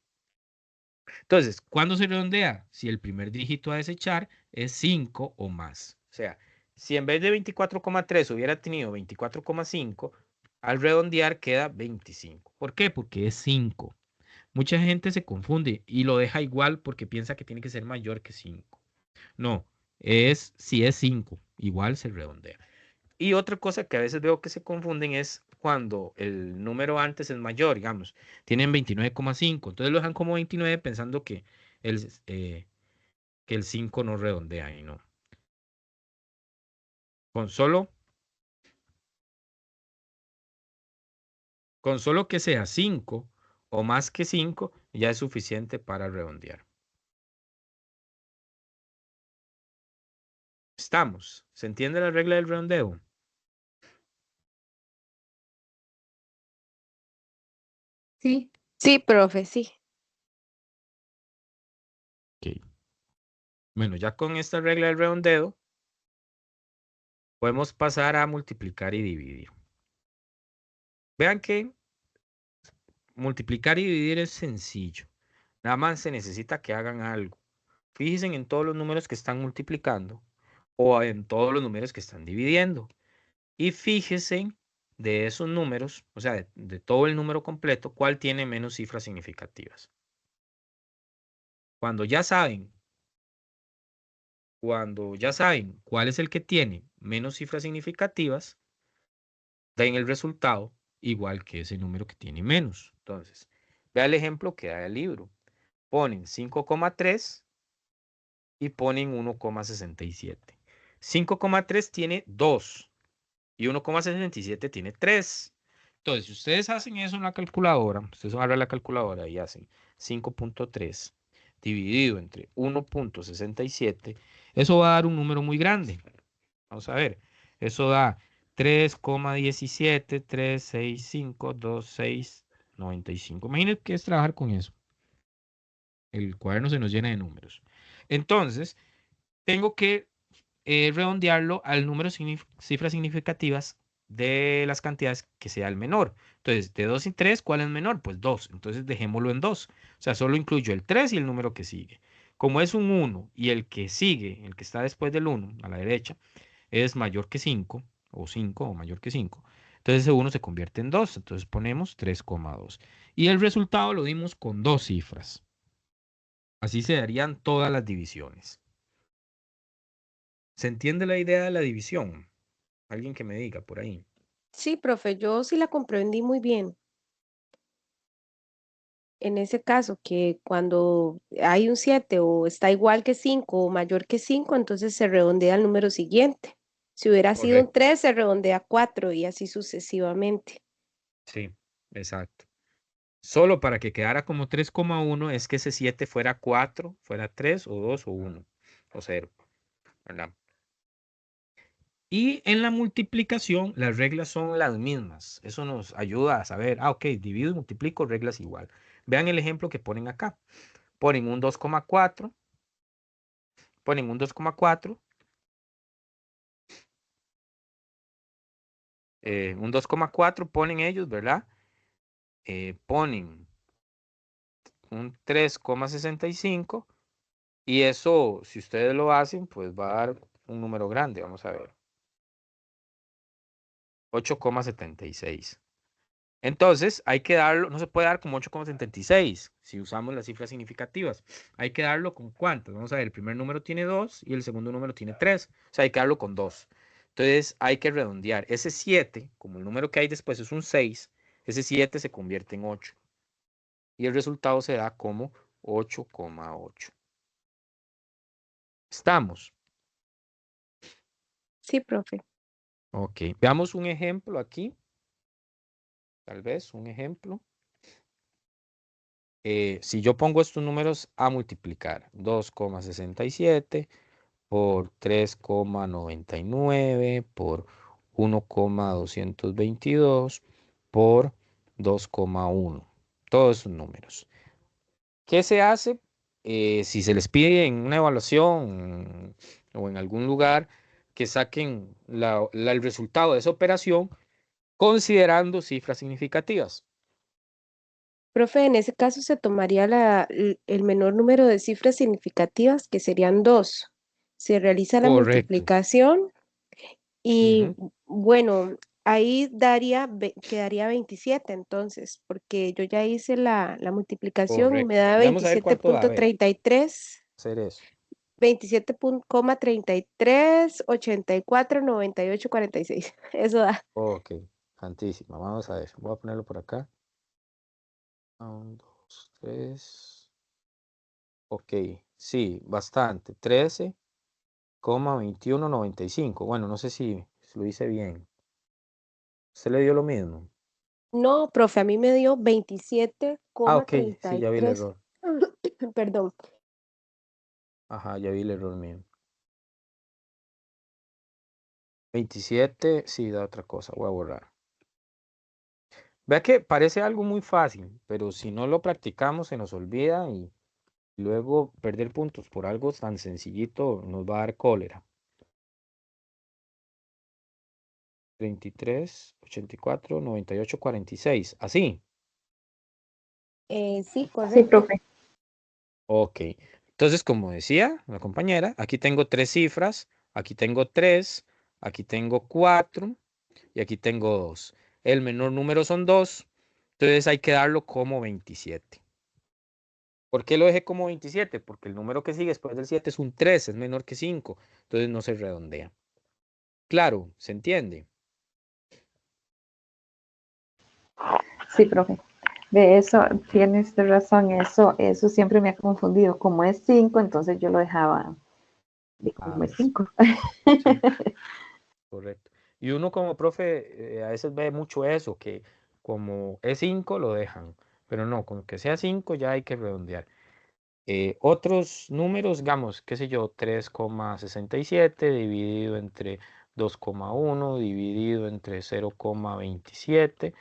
Entonces, ¿cuándo se redondea? Si el primer dígito a desechar es 5 o más. O sea, si en vez de 24,3 hubiera tenido 24,5, al redondear queda 25. ¿Por qué? Porque es 5. Mucha gente se confunde y lo deja igual porque piensa que tiene que ser mayor que 5. No, si es 5, igual se redondea. Y otra cosa que a veces veo que se confunden es cuando el número antes es mayor, digamos, tienen 29,5, entonces lo dejan como 29 pensando el, eh, que el 5 no redondea y no. Con solo, con solo que sea 5 o más que 5 ya es suficiente para redondear. Estamos. ¿Se entiende la regla del redondeo? Sí. Sí, profe, sí. Ok. Bueno, ya con esta regla del redondeo, podemos pasar a multiplicar y dividir. Vean que multiplicar y dividir es sencillo. Nada más se necesita que hagan algo. Fíjense en todos los números que están multiplicando o en todos los números que están dividiendo. Y fíjense de esos números, o sea, de todo el número completo, cuál tiene menos cifras significativas. Cuando ya saben cuál es el que tiene menos cifras significativas, den el resultado igual que ese número que tiene menos. Entonces, vea el ejemplo que da el libro. Ponen 5,3 y ponen 1,67. 5,3 tiene 2 y 1,67 tiene 3. Entonces, si ustedes hacen eso en la calculadora, ustedes van a la calculadora y hacen 5,3 dividido entre 1,67, eso va a dar un número muy grande. Vamos a ver, eso da 3,173652,695. Imagínense que es trabajar con eso. El cuaderno se nos llena de números. Entonces, tengo que redondearlo al número de cifras significativas de las cantidades que sea el menor. Entonces, de 2 y 3, ¿cuál es menor? Pues 2. Entonces, dejémoslo en 2. O sea, solo incluyo el 3 y el número que sigue. Como es un 1 y el que sigue, el que está después del 1, a la derecha, es mayor que 5, o 5 o mayor que 5. Entonces ese 1 se convierte en 2, entonces ponemos 3,2. Y el resultado lo dimos con dos cifras. Así se darían todas las divisiones. ¿Se entiende la idea de la división? Alguien que me diga por ahí. Sí, profe, yo sí la comprendí muy bien. En ese caso, que cuando hay un 7 o está igual que 5 o mayor que 5, entonces se redondea al número siguiente. Si hubiera sido un Correcto. 3, se redondea a 4 y así sucesivamente. Sí, exacto. Solo para que quedara como 3,1 es que ese 7 fuera 4, fuera 3 o 2 o 1 o 0, ¿verdad? Y en la multiplicación las reglas son las mismas. Eso nos ayuda a saber, ok, divido y multiplico reglas igual. Vean el ejemplo que ponen acá. Ponen un 2,4, ponen un 2,4, un 2,4 ponen ellos, ¿verdad? Ponen un 3,65 y eso, si ustedes lo hacen, pues va a dar un número grande. Vamos a ver. 8,76. Entonces, hay que darlo, no se puede dar como 8,76 si usamos las cifras significativas. Hay que darlo con cuántas. Vamos a ver, el primer número tiene 2 y el segundo número tiene 3. O sea, hay que darlo con 2. Entonces, hay que redondear. Ese 7, como el número que hay después es un 6, ese 7 se convierte en 8. Y el resultado se da como 8,8. ¿Estamos? Sí, profe. Ok. Veamos un ejemplo aquí. Tal vez un ejemplo. Si yo pongo estos números a multiplicar, 2,67 por 3,99 por 1,222 por 2,1. Todos esos números. ¿Qué se hace? Si se les pide en una evaluación o en algún lugar que saquen el resultado de esa operación considerando cifras significativas. Profe, en ese caso se tomaría el menor número de cifras significativas, que serían 2. Se realiza la Correcto. multiplicación y Ujú. bueno, ahí quedaría 27 entonces, porque yo ya hice la multiplicación y me Correcto. da Vamos a ver veintisiete cuánto da. A punto ver, treinta y tres, hacer eso. 27,33, 84, 98, 46. Eso da. Ok, santísima. Vamos a ver. Voy a ponerlo por acá. 1, 2, 3. Ok, sí, bastante. 13,2195. Bueno, no sé si lo hice bien. ¿Usted le dio lo mismo? No, profe, a mí me dio veintisiete Ah, coma ok, treinta sí, y ya vi el tres. error. Perdón. Ajá, ya vi el error mío. 27, sí, da otra cosa. Voy a borrar. Vea que parece algo muy fácil, pero si no lo practicamos se nos olvida y luego perder puntos por algo tan sencillito nos va a dar cólera. 23, 84, 98, 46. Así. Sí, Sí, correcto. profe. Ok. Entonces, como decía la compañera, aquí tengo tres cifras, aquí tengo 3, aquí tengo 4 y aquí tengo 2. El menor número son 2, entonces hay que darlo como 27. ¿Por qué lo dejé como 27? Porque el número que sigue después del 7 es un 3, es menor que 5, entonces no se redondea. Claro, ¿se entiende? Sí, profe. De eso, tienes razón, eso siempre me ha confundido. Como es 5, entonces yo lo dejaba de A como es 2. 5. Sí, correcto. Y uno como profe a veces ve mucho eso, que como es 5 lo dejan, pero no, con que sea 5 ya hay que redondear. Otros números, digamos, qué sé yo, 3,67 dividido entre 2,1 dividido entre 0,27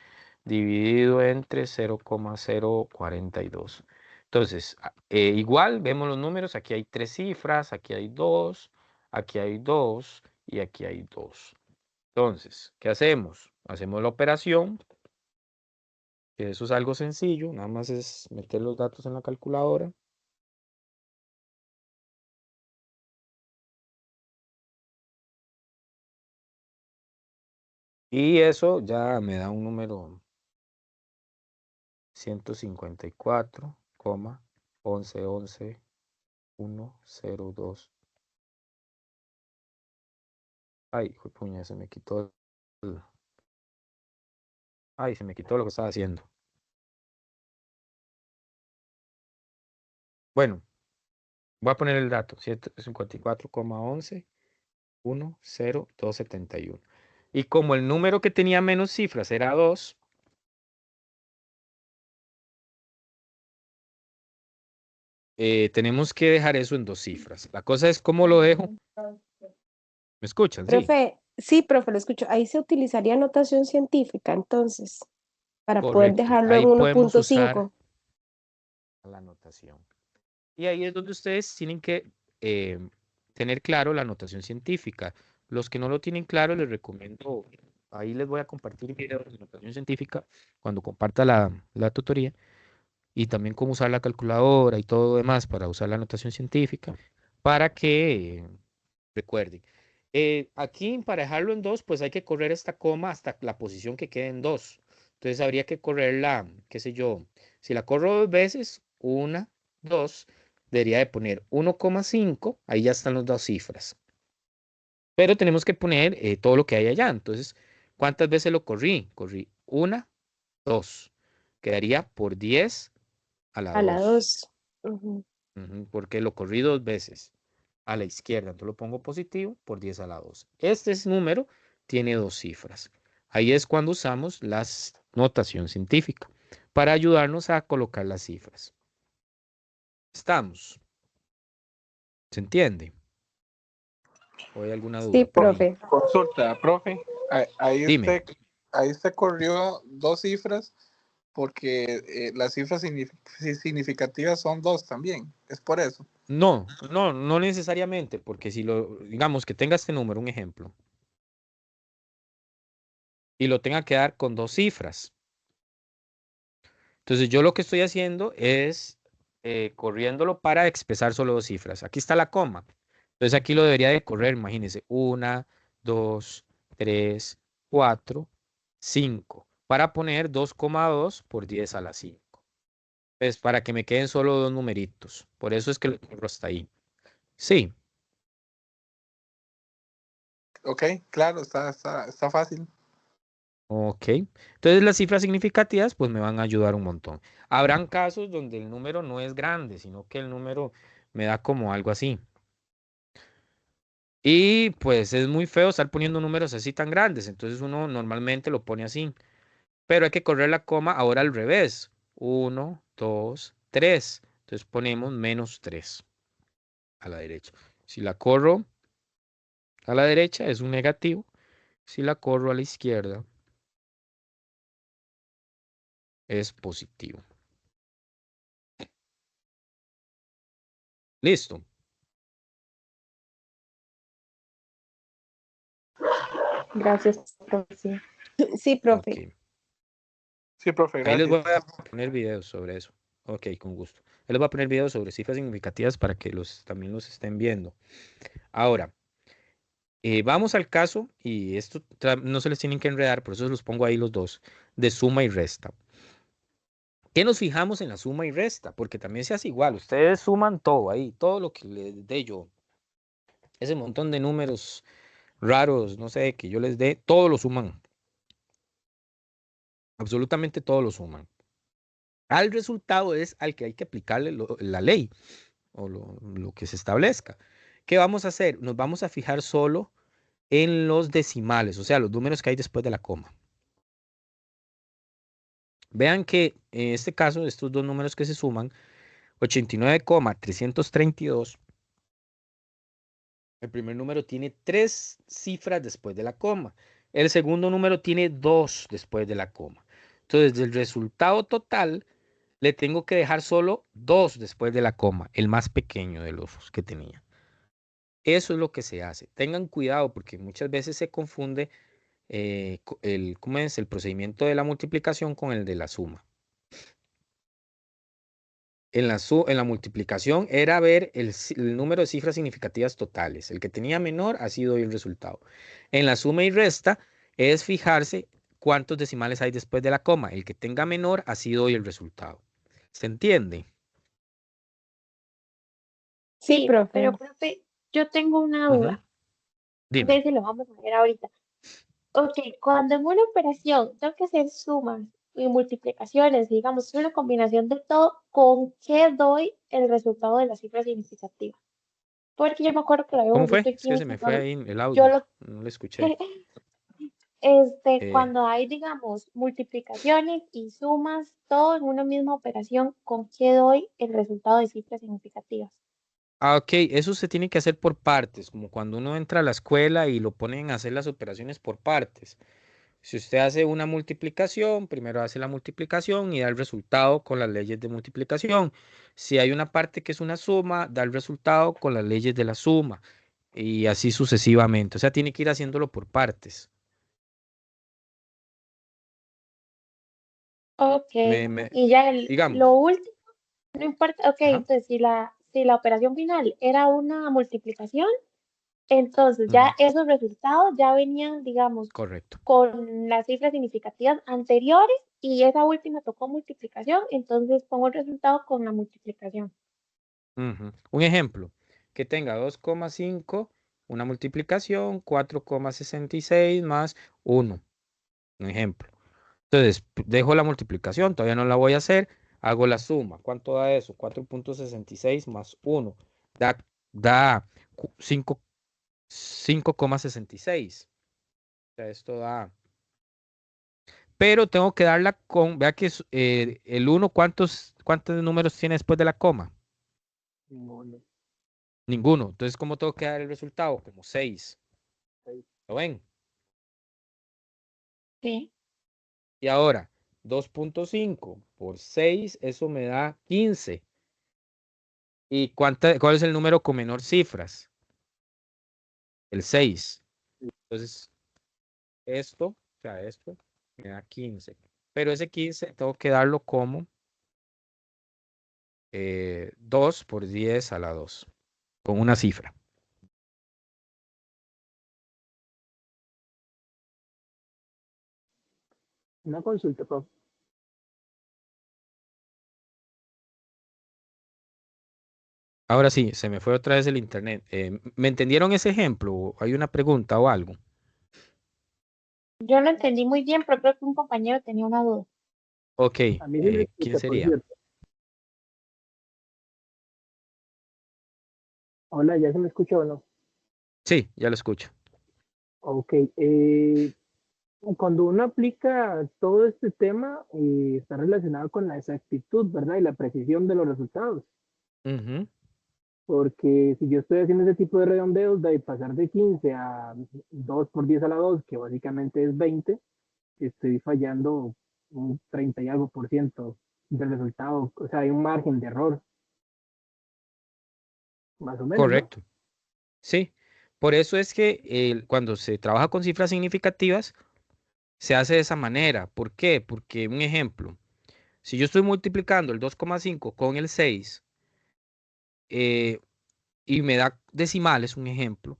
dividido entre 0,042. Entonces, igual vemos los números, aquí hay tres cifras, aquí hay 2 y aquí hay 2. Entonces, ¿qué hacemos? Hacemos la operación, que eso es algo sencillo, nada más es meter los datos en la calculadora. Y eso ya me da un número 154,1111,102. Ay, puña, se me quitó. Ay, se me quitó lo que estaba haciendo. Bueno, voy a poner el dato, 154,11,10271. Y como el número que tenía menos cifras era 2, tenemos que dejar eso en 2 cifras. La cosa es cómo lo dejo. ¿Me escuchan? Sí, Sí, profe, lo escucho. Ahí se utilizaría notación científica, entonces, para poder correcto. dejarlo en Ahí podemos usar 1.5. la anotación. Y ahí es donde ustedes tienen que tener claro la notación científica. Los que no lo tienen claro, les recomiendo, ahí les voy a compartir videos de notación científica cuando comparta la tutoría y también cómo usar la calculadora y todo lo demás para usar la notación científica para que recuerden. Aquí para dejarlo en 2, pues hay que correr esta coma hasta la posición que quede en 2. Entonces habría que correrla, qué sé yo, si la corro 2 veces, 1, 2, debería de poner 1,5, ahí ya están las 2 cifras. Pero tenemos que poner todo lo que hay allá. Entonces, ¿cuántas veces lo corrí? Corrí 1, 2. Quedaría por 10 a la A la 2. 2. Ujú. Porque lo corrí 2 veces a la izquierda. Entonces lo pongo positivo por 10 a la 2. Este número tiene 2 cifras. Ahí es cuando usamos la notación científica para ayudarnos a colocar las cifras. ¿Estamos? ¿Se entiende? ¿O hay alguna Sí, duda por ahí? profe. Consulta, profe. Dime. Ahí usted corrió 2 cifras porque las cifras significativas son 2 también. Es por eso. No necesariamente, porque si digamos que tenga este número, un ejemplo, y lo tenga que dar con 2 cifras. Entonces yo lo que estoy haciendo es corriéndolo para expresar solo 2 cifras. Aquí está la coma. Entonces aquí lo debería de correr, imagínense, 1, 2, 3, 4, 5, para poner 2,2 por 10 a la 5. Pues para que me queden solo 2 numeritos. Por eso es que lo corro hasta ahí. Sí, Ok, claro, está fácil. ok. Entonces las cifras significativas pues me van a ayudar un montón. Habrán casos donde el número no es grande, sino que el número me da como algo así. Y pues es muy feo estar poniendo números así tan grandes, entonces uno normalmente lo pone así. Pero hay que correr la coma ahora al revés. 1, 2, 3. Entonces ponemos -3 a la derecha. Si la corro a la derecha es un negativo. Si la corro a la izquierda es positivo. Listo. Gracias, profe. Sí. Sí, Ok. profe. Sí, profe, Ahí les voy gracias. a poner videos sobre eso. Ok, con gusto. Ahí les voy a poner videos sobre cifras significativas para que también los estén viendo. Ahora, vamos al caso, y esto no se les tienen que enredar, por eso los pongo ahí los dos, de suma y resta. ¿Qué nos fijamos en la suma y resta? Porque también se hace igual, ustedes suman todo ahí, todo lo que les dé yo, ese montón de números raros, no sé, que yo les dé, todo lo suman, absolutamente todo lo suman. Al resultado es al que hay que aplicarle la ley o lo que se establezca. ¿Qué vamos a hacer? Nos vamos a fijar solo en los decimales, o sea, los números que hay después de la coma. Vean que en este caso, estos dos números que se suman, 89,332, el primer número tiene 3 cifras después de la coma. El segundo número tiene 2 después de la coma. Entonces, del resultado total, le tengo que dejar solo 2 después de la coma, el más pequeño de los que tenía. Eso es lo que se hace. Tengan cuidado porque muchas veces se confunde ¿cómo es? El procedimiento de la multiplicación con el de la suma. En la multiplicación era ver el número de cifras significativas totales. El que tenía menor, así doy el resultado. En la suma y resta es fijarse cuántos decimales hay después de la coma. El que tenga menor, así doy el resultado. ¿Se entiende? Sí, Sí, pero profe. profe, yo tengo una Ujú. duda. No Dime. sé si lo vamos a ver ahorita. Ok, cuando en una operación tengo que hacer sumas y multiplicaciones, digamos, es una combinación de todo, ¿con qué doy el resultado de la cifra significativa? Porque yo me acuerdo que lo ¿Cómo habíamos fue? visto en Es que se química, me fue ahí el yo audio. lo, No lo escuché. Eh, cuando hay, digamos, multiplicaciones y sumas, todo en una misma operación, ¿con qué doy el resultado de cifras significativas? ok, eso se tiene que hacer por partes, como cuando uno entra a la escuela y lo ponen a hacer las operaciones por partes. Si usted hace una multiplicación, primero hace la multiplicación y da el resultado con las leyes de multiplicación. Si hay una parte que es una suma, da el resultado con las leyes de la suma y así sucesivamente. O sea, tiene que ir haciéndolo por partes. Ok, Me, me- y ya lo digamos, último, no importa, ok, ajá, entonces si la operación final era una multiplicación, entonces ya ujú, esos resultados ya venían, digamos, correcto. con las cifras significativas anteriores y esa última tocó multiplicación, entonces pongo el resultado con la multiplicación. Ujú. Un ejemplo, que tenga 2,5, una multiplicación, 4,66 más 1. Un ejemplo. Entonces, dejo la multiplicación, todavía no la voy a hacer, hago la suma. ¿Cuánto da eso? 4,66 más 1. Da 5,66. O sea, esto da. Pero tengo que darla con, vea que el 1, ¿cuántos números tiene después de la coma? Ninguno. Ninguno. Entonces, ¿cómo tengo que dar el resultado? Como 6. Seis. ¿Lo ven? Sí. Y ahora, 2,5 por 6, eso me da 15. ¿Y cuál es el número con menor cifras? El 6. Entonces, o sea, esto me da 15. Pero ese 15 tengo que darlo como 2 por 10 a la 2, con una cifra. Una consulta, profe. Ahora sí, se me fue otra vez el internet. ¿Me entendieron ese ejemplo? ¿Hay una pregunta o algo? Yo lo entendí muy bien, pero creo que un compañero tenía una duda. Ok, A mí sí me ¿quién escucha, por sería? cierto. Hola, ¿ya se me escucha o no? Sí, ya lo escucho. Ok. Cuando uno aplica todo este tema, está relacionado con la exactitud, ¿verdad? Y la precisión de los resultados. Ujú, Porque si yo estoy haciendo ese tipo de redondeos, de pasar de 15 a 2 por 10 a la 2, que básicamente es 20, estoy fallando un 30 y algo por ciento del resultado. O sea, hay un margen de error, más o menos, ¿no? correcto. Sí, por eso es que cuando se trabaja con cifras significativas, se hace de esa manera. ¿Por qué? Porque, un ejemplo, si yo estoy multiplicando el 2,5 con el 6 eh, y me da decimales, un ejemplo,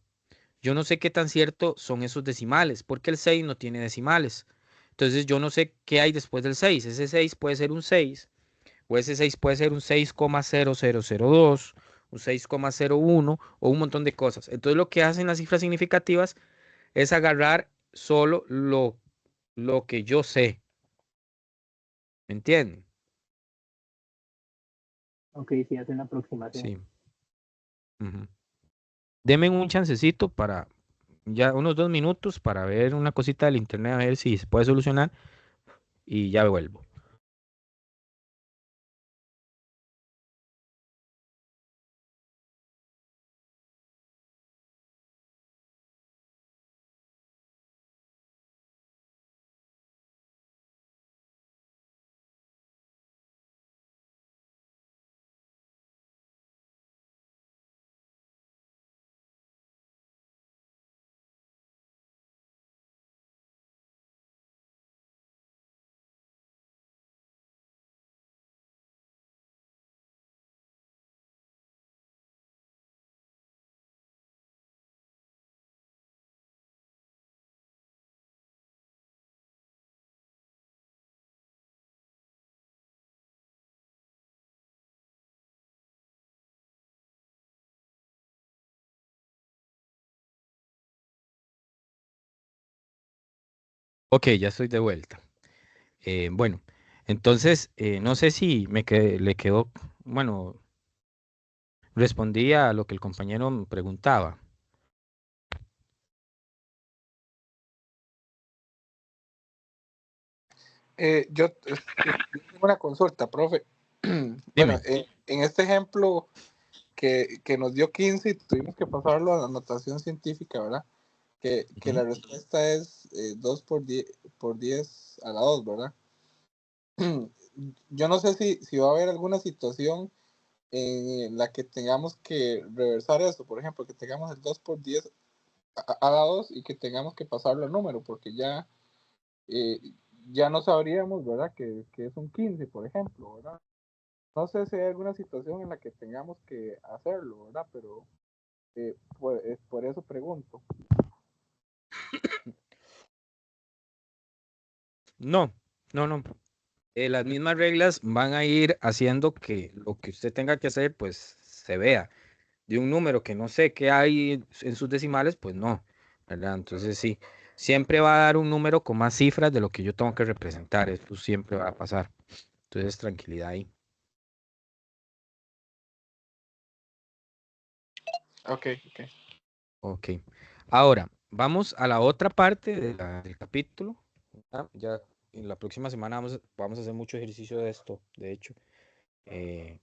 yo no sé qué tan cierto son esos decimales, porque el 6 no tiene decimales. Entonces yo no sé qué hay después del 6. Ese 6 puede ser un 6, o ese 6 puede ser un 6,0002, un 6,01 o un montón de cosas. Entonces lo que hacen las cifras significativas es agarrar solo lo que yo sé. ¿Me entienden? Ok, sí, hace una aproximación. Sí. Ujú. Deme un chancecito para ya unos 2 minutos para ver una cosita del internet a ver si se puede solucionar y ya vuelvo. Ok, ya estoy de vuelta. Bueno, entonces, no sé si le quedó, bueno, respondí a lo que el compañero me preguntaba. Tengo una consulta, profe. Bueno, Dime. en este ejemplo que nos dio 15 y tuvimos que pasarlo a la notación científica, ¿verdad? Que Ujú. la respuesta es 2 por 10 a la 2, ¿verdad? Yo no sé si va a haber alguna situación en la que tengamos que reversar eso, por ejemplo, que tengamos el 2 por 10 a la 2 y que tengamos que pasarlo al número, porque eh, ya no sabríamos, ¿verdad? Que es un 15, por ejemplo, ¿verdad? No sé si hay alguna situación en la que tengamos que hacerlo, ¿verdad? Pero por eso pregunto. No, no, no. Las mismas reglas van a ir haciendo que lo que usted tenga que hacer, pues se vea. De un número que no sé qué hay en sus decimales, pues no, ¿verdad? Entonces sí, siempre va a dar un número con más cifras de lo que yo tengo que representar. Esto siempre va a pasar. Entonces, tranquilidad ahí. Ok, ok. Ok. Ahora, vamos a la otra parte del capítulo. Ya en la próxima semana vamos a hacer mucho ejercicio de esto, de hecho. Eh,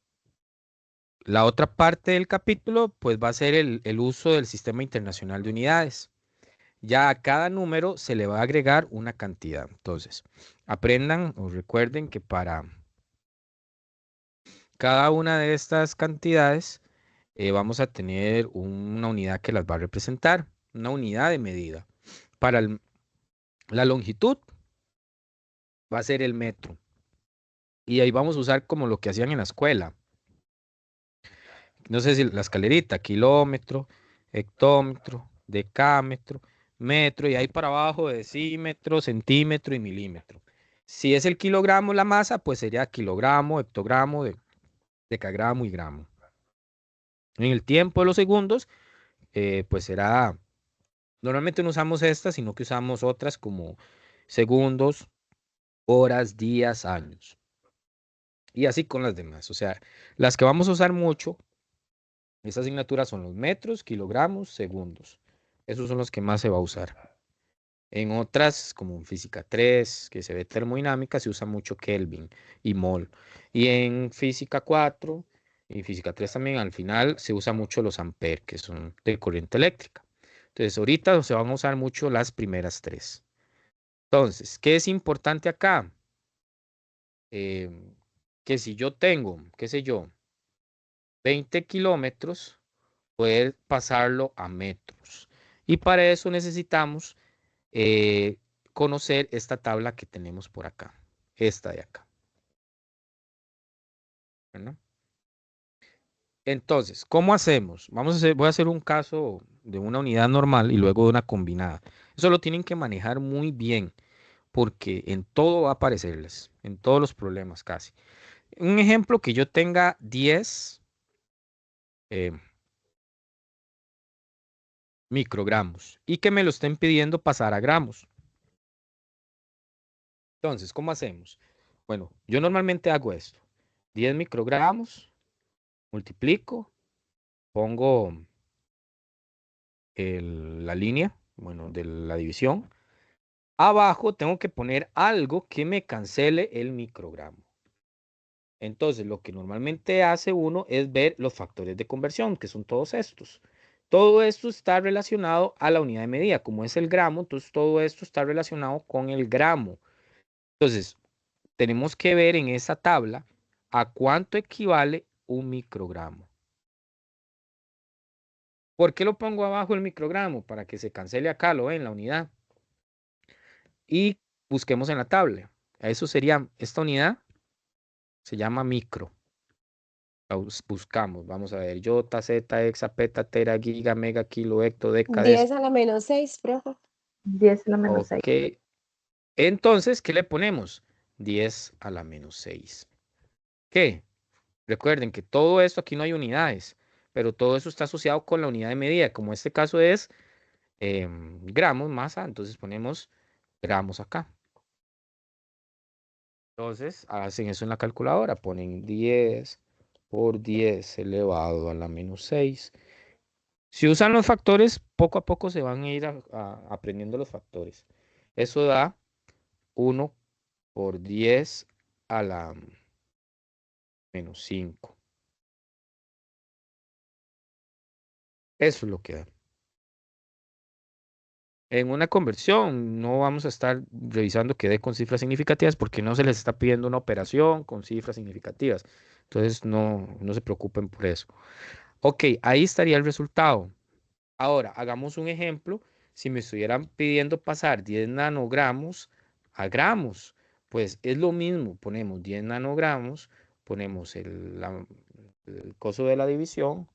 la otra parte del capítulo, pues va a ser el uso del Sistema Internacional de Unidades. Ya a cada número se le va a agregar una cantidad. Entonces, aprendan o recuerden que para cada una de estas cantidades vamos a tener una unidad que las va a representar, una unidad de medida. Para la longitud va a ser el metro. Y ahí vamos a usar como lo que hacían en la escuela. No sé si la escalerita, kilómetro, hectómetro, decámetro, metro, y ahí para abajo decímetro, centímetro y milímetro. Si es el kilogramo la masa, pues sería kilogramo, hectogramo, decagramo y gramo. En el tiempo de los segundos, pues será, normalmente no usamos estas, sino que usamos otras como segundos, horas, días, años. Y así con las demás. O sea, las que vamos a usar mucho, estas asignaturas son los metros, kilogramos, segundos. Esos son los que más se va a usar. En otras, como en física 3 que se ve termodinámica, se usa mucho Kelvin y mol. Y en física 4 y física 3 también, al final se usa mucho los amperes, que son de corriente eléctrica. Entonces, ahorita se van a usar mucho las primeras tres. Entonces, ¿qué es importante acá? Que si yo tengo, qué sé yo, 20 kilómetros, poder pasarlo a metros. Y para eso necesitamos eh, conocer esta tabla que tenemos por acá, esta de acá. ¿Verdad? Entonces, ¿cómo hacemos? Voy a hacer un caso de una unidad normal y luego de una combinada. Eso lo tienen que manejar muy bien porque en todo va a aparecerles, en todos los problemas casi. Un ejemplo que yo tenga 10 eh, microgramos y que me lo estén pidiendo pasar a gramos. Entonces, ¿cómo hacemos? Bueno, yo normalmente hago esto. 10 microgramos, multiplico, pongo la línea, bueno, de la división. Abajo tengo que poner algo que me cancele el microgramo. Entonces, lo que normalmente hace uno es ver los factores de conversión, que son todos estos. Todo esto está relacionado a la unidad de medida, como es el gramo, entonces todo esto está relacionado con el gramo. Entonces, tenemos que ver en esa tabla a cuánto equivale un microgramo. ¿Por qué lo pongo abajo el microgramo? Para que se cancele acá, lo ven, la unidad. Y busquemos en la tabla. Eso sería, esta unidad se llama micro. Buscamos, vamos a ver, yota, zeta, hexa, peta, tera, giga, mega, kilo, hecto, deca, 10 a la menos 6, profe. 10 a la menos 6. Ok. Entonces, ¿qué le ponemos? 10 a la menos 6. ¿Qué? Recuerden que todo esto aquí no hay unidades, pero todo eso está asociado con la unidad de medida, como este caso es gramos, masa, entonces ponemos gramos acá. Entonces, hacen eso en la calculadora, ponen 10 por 10 elevado a la menos 6. Si usan los factores, poco a poco se van a ir aprendiendo los factores. Eso da 1 por 10 a la menos 5. Eso es lo que da. En una conversión no vamos a estar revisando que dé con cifras significativas porque no se les está pidiendo una operación con cifras significativas. Entonces no se preocupen por eso. Ok, ahí estaría el resultado. Ahora, hagamos un ejemplo. Si me estuvieran pidiendo pasar 10 nanogramos a gramos, pues es lo mismo. Ponemos 10 nanogramos, ponemos el coso de la división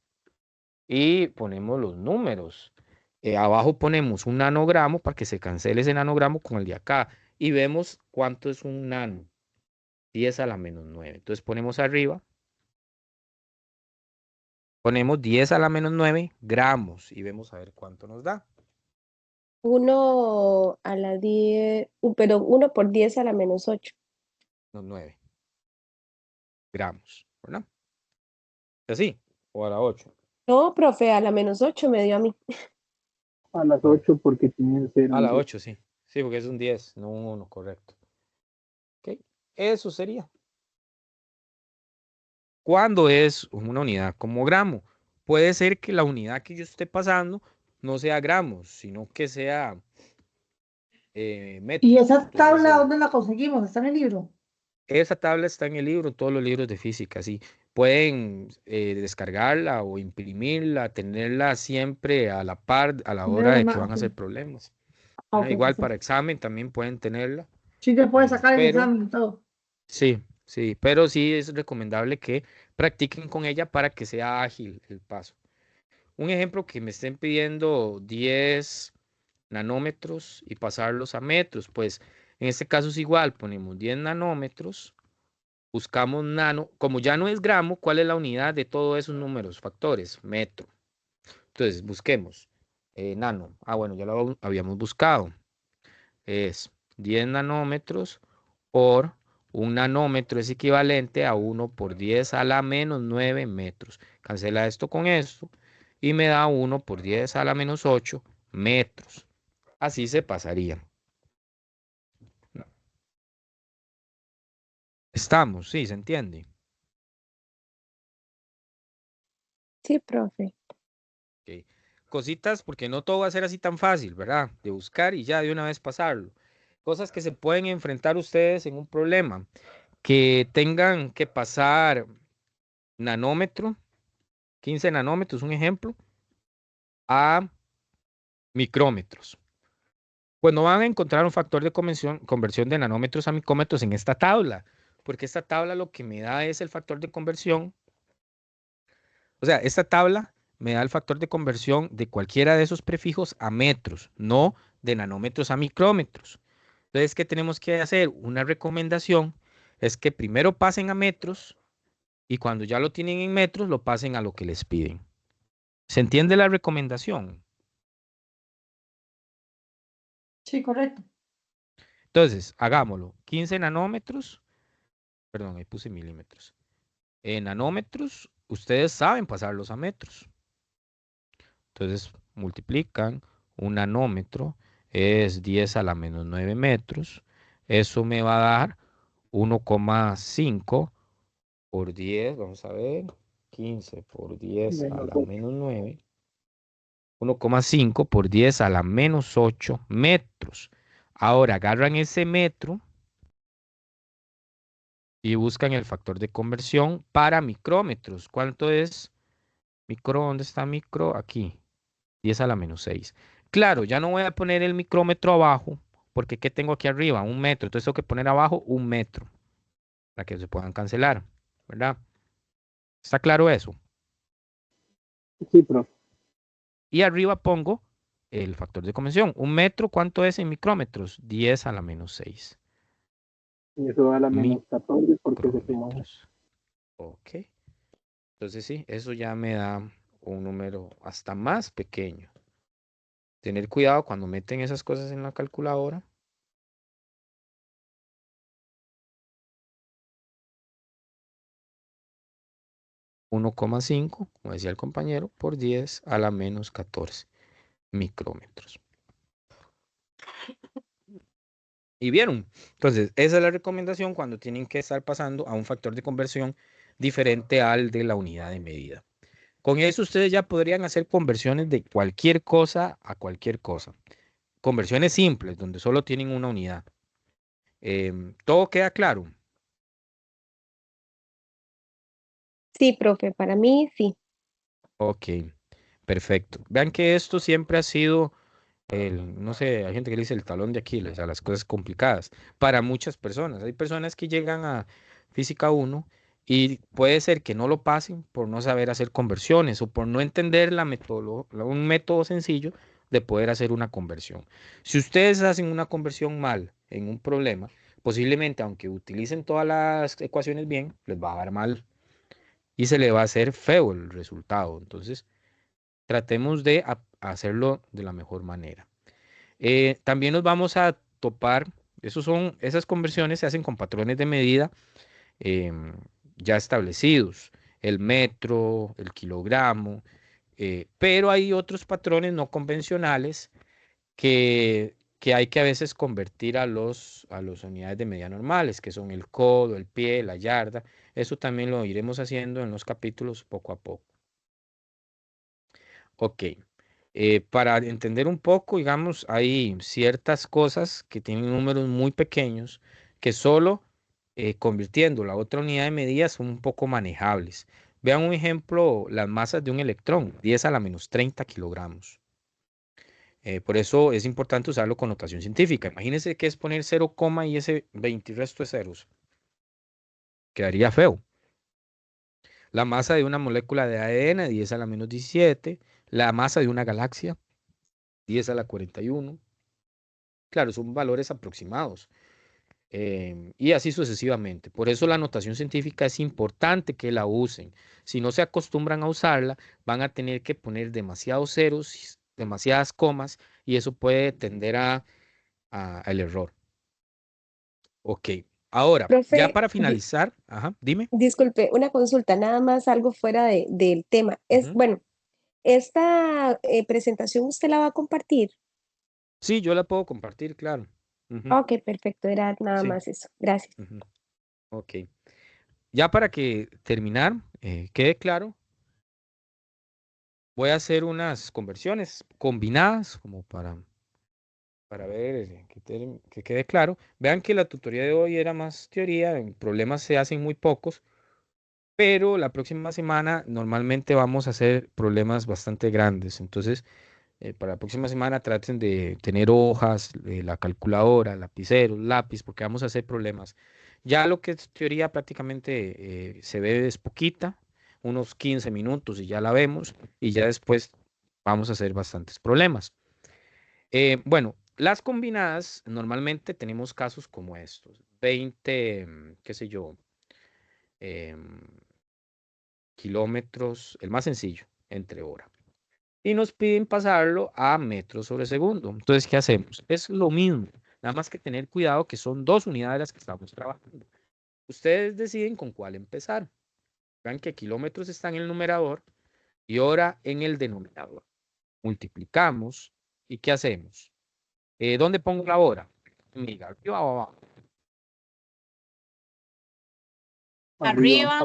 y ponemos los números. Abajo ponemos un nanogramo para que se cancele ese nanogramo con el de acá y vemos cuánto es un nano. 10 a la menos 9. Entonces ponemos arriba, ponemos 10 a la menos 9 gramos y vemos a ver cuánto nos da. 1 a la 10, pero 1 por 10 a la menos 8. Los 9 gramos, ¿verdad? Así, o a la 8. No, profe, a la menos 8 me dio a mí. A las 8 porque tiene que ser A un la 10. 8, sí. Sí, porque es un 10, no un 1, correcto. Ok, eso sería. ¿Cuándo es una unidad como gramo? Puede ser que la unidad que yo esté pasando no sea gramos, sino que sea ¿Y metros. esa Entonces, tabla dónde la conseguimos? ¿Está en el libro? esa tabla está en el libro, todos los libros de física, sí. Pueden descargarla o imprimirla, tenerla siempre a la par a la hora de que van a hacer problemas. Ok, Igual perfecto. para examen también pueden tenerla, Sí te puedes sacar el pero examen y todo. sí, sí, pero sí es recomendable que practiquen con ella para que sea ágil el paso. Un ejemplo que me estén pidiendo 10 nanómetros y pasarlos a metros, pues en este caso es igual, ponemos 10 nanómetros, buscamos nano, como ya no es gramo, ¿cuál es la unidad de todos esos números, factores? Metro. Entonces busquemos nano. Ah, bueno, ya lo habíamos buscado. Es 10 nanómetros por un nanómetro es equivalente a 1 por 10 a la menos 9 metros. Cancela esto con esto y me da 1 por 10 a la menos 8 metros. Así se pasaría. Estamos, sí, se entiende. Sí, profe. Ok. Cositas, porque no todo va a ser así tan fácil, ¿verdad? De buscar y ya de una vez pasarlo. Cosas que se pueden enfrentar ustedes en un problema. Que tengan que pasar nanómetro, 15 nanómetros, un ejemplo, a micrómetros. Pues no van a encontrar un factor de conversión de nanómetros a micrómetros en esta tabla, porque esta tabla lo que me da es el factor de conversión. O sea, esta tabla me da el factor de conversión de cualquiera de esos prefijos a metros, no de nanómetros a micrómetros. Entonces, ¿qué tenemos que hacer? Una recomendación es que primero pasen a metros y cuando ya lo tienen en metros, lo pasen a lo que les piden. ¿Se entiende la recomendación? Sí, correcto. Entonces, hagámoslo. 15 nanómetros, perdón, ahí puse milímetros. En nanómetros, ustedes saben pasarlos a metros. Entonces, multiplican un nanómetro, es 10 a la menos 9 metros. Eso me va a dar 1,5 por 10, vamos a ver, 15 por 10 a Menos la 8. menos 9. 1,5 por 10 a la menos 8 metros. Ahora agarran ese metro y buscan el factor de conversión para micrómetros. ¿Cuánto es micro? ¿Dónde está micro? Aquí, 10 a la menos 6. Claro, ya no voy a poner el micrómetro abajo, porque ¿qué tengo aquí arriba? Un metro. Entonces tengo que poner abajo un metro para que se puedan cancelar, ¿verdad? ¿Está claro eso? Sí, profe. Y arriba pongo el factor de conversión. Un metro, ¿cuánto es en micrómetros? 10 a la menos 6. Y eso da la menos 14 porque se suma. Micrómetros. Ok. Entonces sí, eso ya me da un número hasta más pequeño. Tener cuidado cuando meten esas cosas en la calculadora, 1,5, como decía el compañero, por 10 a la menos 14 micrómetros. ¿Y vieron? Entonces, esa es la recomendación cuando tienen que estar pasando a un factor de conversión diferente al de la unidad de medida. Con eso ustedes ya podrían hacer conversiones de cualquier cosa a cualquier cosa. Conversiones simples, donde solo tienen una unidad. ¿Todo queda claro? Sí, profe, para mí sí. Ok, perfecto. Vean que esto siempre ha sido no sé, hay gente que le dice el talón de Aquiles a las cosas complicadas para muchas personas. Hay personas que llegan a Física 1 y puede ser que no lo pasen por no saber hacer conversiones o por no entender un método sencillo de poder hacer una conversión. Si ustedes hacen una conversión mal en un problema, posiblemente aunque utilicen todas las ecuaciones bien, les va a dar mal y se le va a hacer feo el resultado. Entonces, tratemos de hacerlo de la mejor manera. También nos vamos a topar, esas conversiones se hacen con patrones de medida em, ya establecidos, el metro, el kilogramo, pero hay otros patrones no convencionales que hay que a veces convertir a los unidades de medida normales, que son el codo, el pie, la yarda. Eso también lo iremos haciendo en los capítulos poco a poco. Ok. Para entender un poco, digamos, hay ciertas cosas que tienen números muy pequeños que solo convirtiendo la otra unidad de medida son un poco manejables. Vean un ejemplo, las masas de un electrón, 10 a la menos 30 kilogramos. Por eso es importante usarlo con notación científica. Imagínense que es poner 0, y ese 20 y resto de ceros. Quedaría feo. La masa de una molécula de ADN, 10 a la menos 17. La masa de una galaxia, 10 a la 41. Claro, son valores aproximados. Y así sucesivamente. Por eso la notación científica es importante que la usen. Si no se acostumbran a usarla, van a tener que poner demasiados ceros, demasiadas comas, y eso puede tender al error. Ok. Ahora, ya Profe, para finalizar, ajá, dime. disculpe, una consulta, nada más algo fuera del tema. Ujú. Bueno, esta presentación usted la va a compartir. Sí, yo la puedo compartir, claro. Ujú. Ok, perfecto, era nada Sí. más eso. Gracias. Ujú. Ok. Ya para que terminar, quede claro, voy a hacer unas conversiones combinadas como para ver que quede claro. Vean que la tutoría de hoy era más teoría, en problemas se hacen muy pocos, pero la próxima semana normalmente vamos a hacer problemas bastante grandes. Entonces, para la próxima semana traten de tener hojas, la calculadora, lapiceros, lápiz, porque vamos a hacer problemas. Ya lo que es teoría prácticamente se ve es poquita, unos 15 minutos y ya la vemos, y ya después vamos a hacer bastantes problemas. Bueno, las combinadas normalmente tenemos casos como estos, 20, qué sé yo, em, kilómetros, el más sencillo, entre hora. Y nos piden pasarlo a metros sobre segundo. Entonces, ¿qué hacemos? Es lo mismo, nada más que tener cuidado que son dos unidades las que estamos trabajando. Ustedes deciden con cuál empezar. Vean que kilómetros está en el numerador y hora en el denominador. Multiplicamos y ¿qué hacemos? ¿Dónde pongo la hora? Mira, arriba o abajo. Arriba.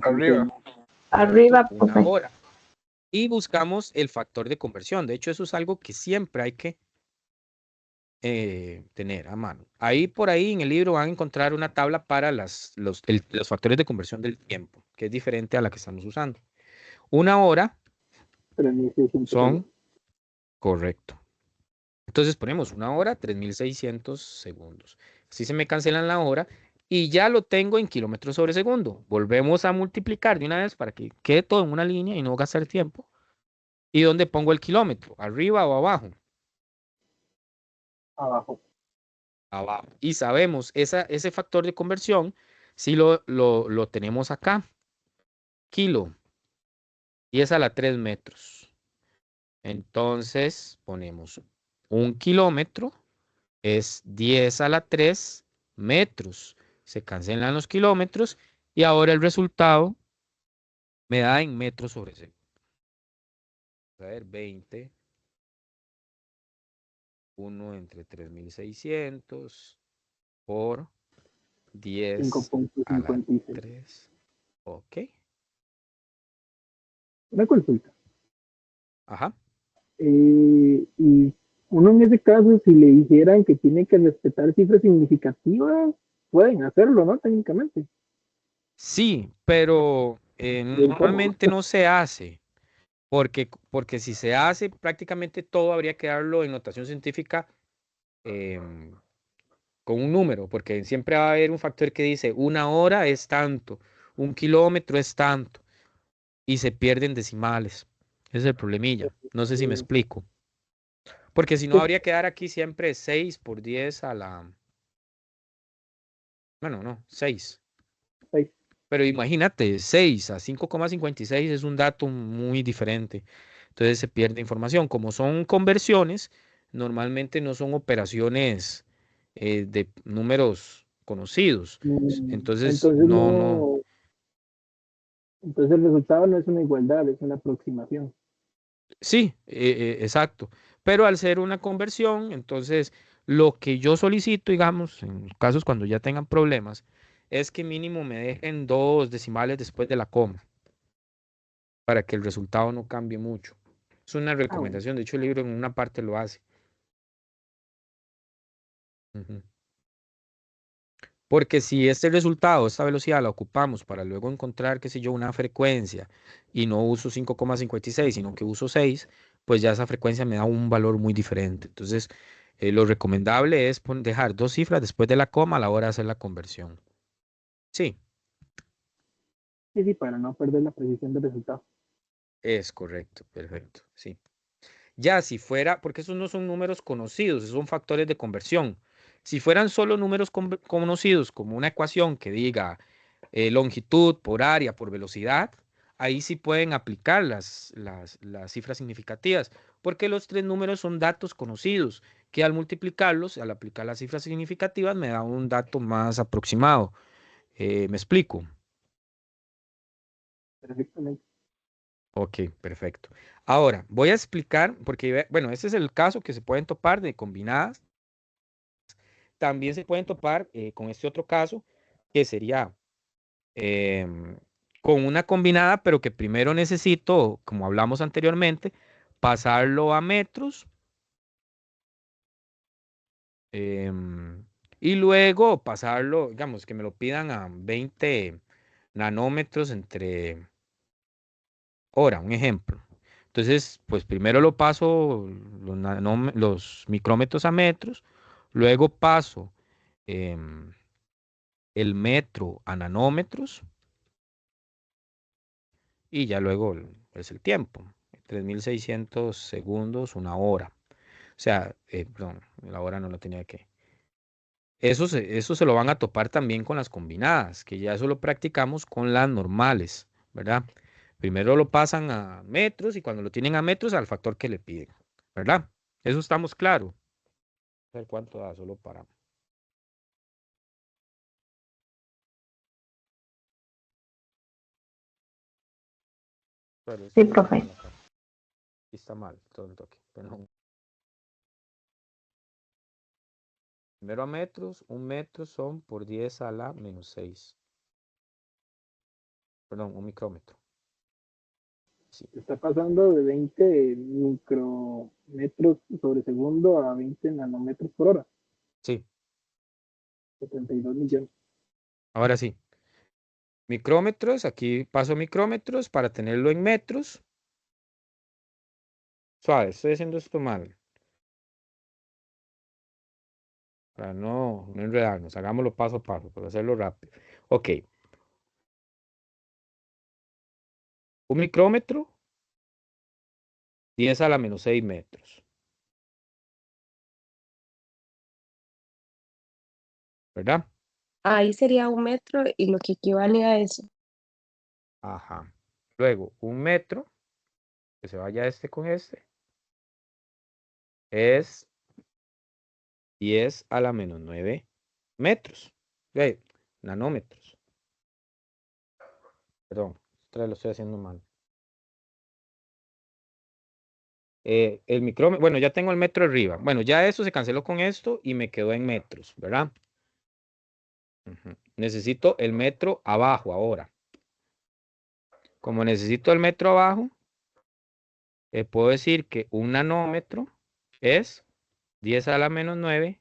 Arriba. Arriba, Una profe. hora. Y buscamos el factor de conversión. De hecho, eso es algo que siempre hay que tener a mano. Ahí por ahí en el libro van a encontrar una tabla para los factores de conversión del tiempo, que es diferente a la que estamos usando. Una hora 3600 segundos. son, correcto. Entonces ponemos una hora, 3600 segundos. Así se me cancelan la hora y ya lo tengo en kilómetros sobre segundo. Volvemos a multiplicar de una vez para que quede todo en una línea y no gastar tiempo. ¿Y dónde pongo el kilómetro? ¿Arriba o abajo? Abajo. Abajo. Y sabemos, ese factor de conversión, si lo tenemos acá, kilo, 10 a la 3 metros. Entonces ponemos 1 kilómetro es 10 a la 3 metros. Se cancelan los kilómetros y ahora el resultado Me da en metros sobre segundo. A ver, 20. 1 entre 3600 por 10 a la 5.56. 3. Ok. Una consulta. Ajá. Y uno en ese caso, si le dijeran que tiene que respetar cifras significativas, pueden hacerlo, ¿no? Técnicamente. Sí, pero Bien, ¿cómo? normalmente no se hace, porque si se hace, prácticamente todo habría que darlo en notación científica em, con un número, porque siempre va a haber un factor que dice 1 hora es tanto, 1 kilómetro es tanto, y se pierden decimales. Ese es el problemilla. No sé si me Eh, explico. Porque si no, pues, habría que dar aquí siempre 6 por 10 a la... Bueno, no, 6. ahí. Pero imagínate, 6 a 5,56 es un dato muy diferente. Entonces se pierde información. Como son conversiones, normalmente no son operaciones de números conocidos. Entonces, Entonces no. no, entonces el resultado no es una igualdad, es una aproximación. Sí, exacto. Pero al ser una conversión, entonces lo que yo solicito, digamos, en casos cuando ya tengan problemas, es que mínimo me dejen 2 decimales después de la coma, para que el resultado no cambie mucho. Es una Ah, bueno. recomendación, de hecho el libro en una parte lo hace. Ujú. Porque si este resultado, esta velocidad la ocupamos para luego encontrar, qué sé yo, una frecuencia y no uso 5,56, sino que uso 6, pues ya esa frecuencia me da un valor muy diferente. Entonces, lo recomendable es dejar 2 cifras después de la coma a la hora de hacer la conversión. Sí, Sí, sí, para no perder la precisión del resultado. es correcto, perfecto, sí. Ya si fuera, porque esos no son números conocidos, esos son factores de conversión. Si fueran solo números conocidos, como una ecuación que diga longitud por área por velocidad, ahí sí pueden aplicar las cifras significativas, porque los 3 números son datos conocidos, que al multiplicarlos, al aplicar las cifras significativas, me da un dato más aproximado. ¿Me explico? Perfectamente. Ok, perfecto. Ahora, voy a explicar, porque, bueno, este es el caso que se pueden topar de combinadas. También se pueden topar con este otro caso, que sería em, con una combinada, pero que primero necesito, como hablamos anteriormente, pasarlo a metros em, y luego pasarlo, digamos, que me lo pidan a 20 nanómetros entre hora, un ejemplo. Entonces, pues primero lo paso los micrómetros a metros, luego paso em, el metro a nanómetros y ya luego es el tiempo, 3600 segundos, 1 hora. O sea, perdón, la hora no lo tenía que. Eso se lo van a topar también con las combinadas, que ya eso lo practicamos con las normales, ¿verdad? Primero lo pasan a metros y cuando lo tienen a metros al factor que le piden, ¿verdad? Eso estamos claros. A ver cuánto da solo para. Pero Sí, esto no está profe. mal acá. Aquí está mal, todo el toque. Perdón. Primero a metros, 1 metro son por 10 a la -6. Perdón, 1 micrómetro. Sí, Está pasando de 20 micrometros sobre segundo a 20 nanómetros por hora. sí, 72 millones. ahora sí. Micrómetros, aquí paso micrómetros para tenerlo en metros. Suave, estoy haciendo esto mal. Para no enredarnos, hagámoslo paso a paso, para hacerlo rápido. Ok, 1 micrómetro, 10 a la -6 metros, ¿verdad? Ahí sería 1 metro y lo que equivale a eso. Ajá. Luego, 1 metro, que se vaya este con este, es 10 a la -9 metros. Nanómetros. Perdón, otra vez lo estoy haciendo mal. El micrómetro, bueno, ya tengo el metro arriba. Bueno, ya eso se canceló con esto y me quedó en metros, ¿verdad? Necesito el metro abajo ahora. Como necesito el metro abajo, puedo decir que un nanómetro es 10 a la menos 9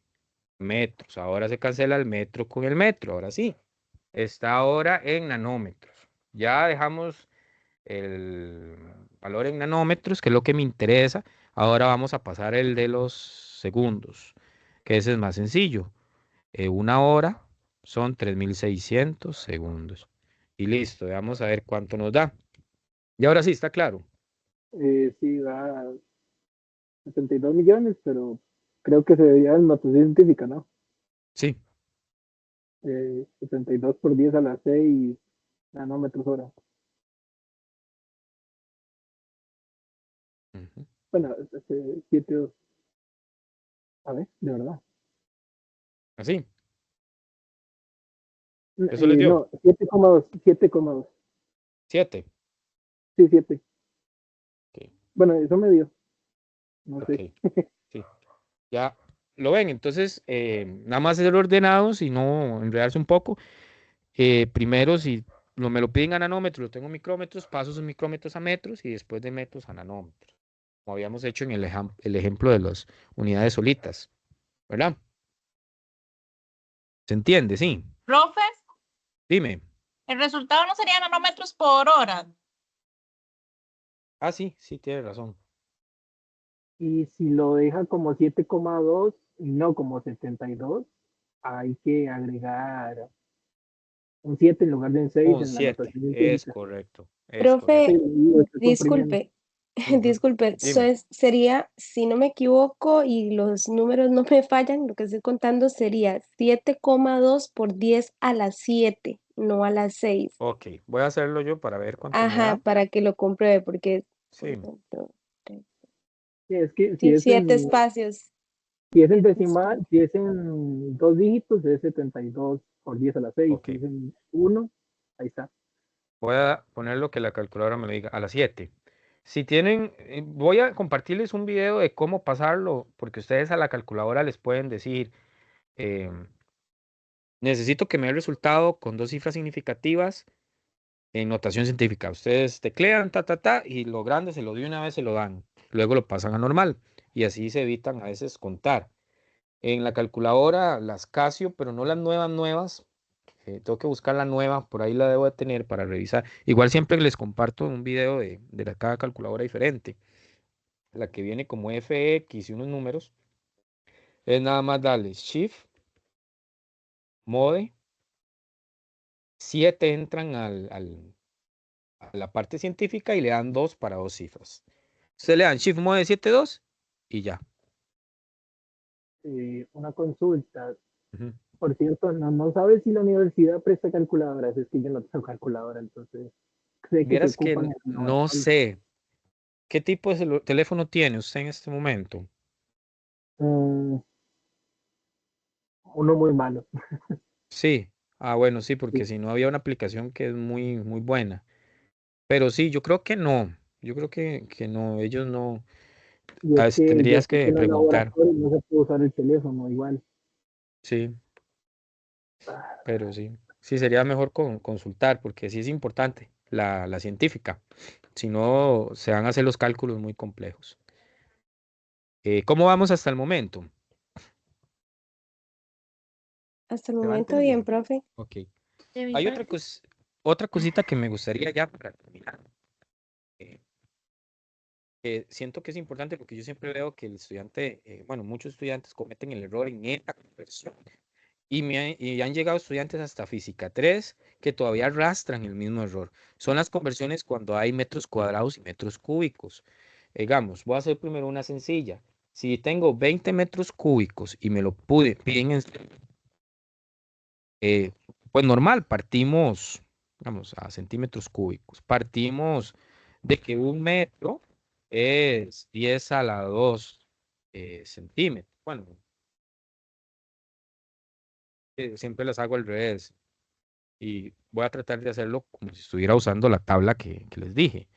metros. Ahora se cancela el metro con el metro, ahora sí. Está ahora en nanómetros. Ya dejamos el valor en nanómetros, que es lo que me interesa. Ahora vamos a pasar el de los segundos, que ese es más sencillo. Una hora son 3600 segundos. Y listo, vamos a ver cuánto nos da. Y ahora sí, está claro. Sí, da 72 millones, pero creo que se debería dar notación científica, ¿no? Sí. 72 por 10 a la 6 nanómetros hora. Ujú. Bueno, 7, a ver, de verdad. Así. Eso les dio No, 7,2, 7,2. 7. Sí, 7. Ok, Bueno, eso me dio. No ok, sé. sí. Ya lo ven, entonces nada más ser ordenados y no enredarse un poco. Primero, si me lo piden a nanómetros, lo tengo en micrómetros, paso esos micrómetros a metros y después de metros a nanómetros, como habíamos hecho en el ejemplo de las unidades solitas, ¿verdad? ¿Se entiende? Sí. Profe, Dime. el resultado no sería nanómetros por hora. Ah, sí, sí, tiene razón. Y si lo deja como 7,2 y no como 72, hay que agregar un 7 en lugar de un 6 Un en la 7, notación es científica. correcto, es Sí, Profe, correcto. lo estoy comprimiendo. disculpe, Ujú. disculpe, Dime. sería, si no me equivoco y los números no me fallan, lo que estoy contando sería 7,2 por 10 a la 7, no a la 6. Ok, voy a hacerlo yo para ver cuánto me Ajá, da. para que lo compruebe, porque, por Sí, ejemplo, Sí, es que sí, 7 espacios. si es en 7 decimal, espacios. si es en dos dígitos, es 72 por 10 a la 6. ok. Si es en 1, ahí está. Voy a poner lo que la calculadora me lo diga a las 7. Si tienen, voy a compartirles un video de cómo pasarlo, porque ustedes a la calculadora les pueden decir, em, necesito que me dé el resultado con dos cifras significativas en notación científica. Ustedes teclean, y lo grande se lo de una vez se lo dan. Luego lo pasan a normal. Y así se evitan a veces contar. En la calculadora, las Casio, pero no las nuevas nuevas. Tengo que buscar la nueva, por ahí la debo de tener para revisar. Igual siempre les comparto un video de cada calculadora diferente. La que viene como FX y unos números. Es nada más darle Shift, Mode. 7 entran a la parte científica y le dan 2 para dos cifras. Ustedes le dan Shift Mode 7 2 y ya. Una consulta. Ujú. Por cierto, no sabes si la universidad presta calculadoras. Es que yo no tengo calculadora, entonces sé que se Vieras ocupan que en el no laboratorio. sé qué tipo de teléfono tiene usted en este momento. Mm, uno muy malo. Sí. Ah, bueno, sí, porque Sí. si no había una aplicación que es muy, muy buena. Pero sí, yo creo que no. Yo creo que no. Ellos no. Y A es ver, que yo tendrías sé que que en el preguntar. laboratorio no se puede usar el teléfono igual. Sí, pero sí. Sí, sería mejor consultar, porque sí es importante la científica. Si no, se van a hacer los cálculos muy complejos. ¿Cómo vamos hasta el momento? Hasta el ¿Se va momento bien, entendiendo? profe. Ok. De mi Hay parte. otra cosita que me gustaría ya para terminar. eh, Siento que es importante porque yo siempre veo que el estudiante, bueno, muchos estudiantes cometen el error en esta conversión. Y han llegado estudiantes hasta física 3 que todavía arrastran el mismo error. Son las conversiones cuando hay metros cuadrados y metros cúbicos. Digamos, voy a hacer primero una sencilla. Si tengo 20 metros cúbicos y me lo piden eh, pues normal, partimos, vamos, a centímetros cúbicos. Partimos de que un metro es 10 a la 2 centímetros. Bueno, siempre las hago al revés. y voy a tratar de hacerlo como si estuviera usando la tabla que les dije.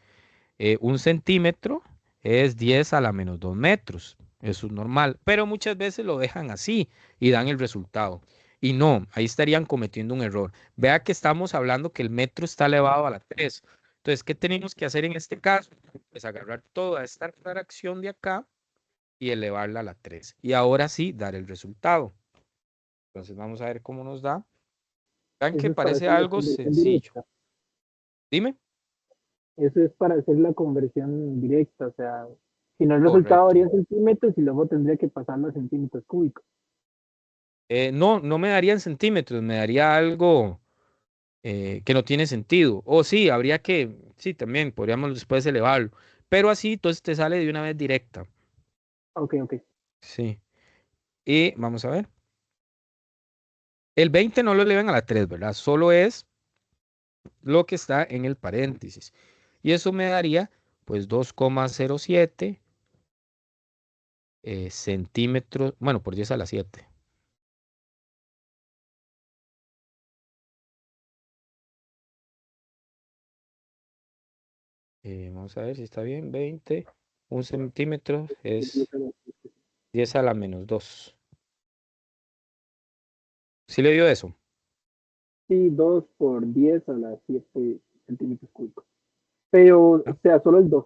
1 centímetro es 10 a la menos 2 metros. Eso es normal, pero muchas veces lo dejan así y dan el resultado. Y no, ahí estarían cometiendo un error. Vea que estamos hablando que el metro está elevado a la 3. Entonces, ¿qué tenemos que hacer en este caso? Pues agarrar toda esta fracción de acá y elevarla a la 3. Y ahora sí, dar el resultado. Entonces, vamos a ver cómo nos da. Vean que Eso es para parece hacer la algo conversión sencillo. directa. Dime. Eso es para hacer la conversión directa. O sea, si no el resultado Correcto. daría en centímetros y luego tendría que pasarlo a centímetros cúbicos. No, no me daría en centímetros, me daría algo que no tiene sentido. O sí, habría que, sí, también podríamos después elevarlo. Pero así, entonces te sale de una vez directa. Ok, ok. Sí. Y vamos a ver. El 20 no lo elevan a la 3, ¿verdad? Solo es lo que está en el paréntesis. Y eso me daría, pues, 2,07 centímetros, bueno, por 10 a la 7. Vamos a ver si está bien. 20. 1 centímetro es 10 a la menos 2. ¿Sí le dio eso? Sí, 2 por 10 a las 7 centímetros cúbicos. Pero, ¿Ah? o sea, solo el 2,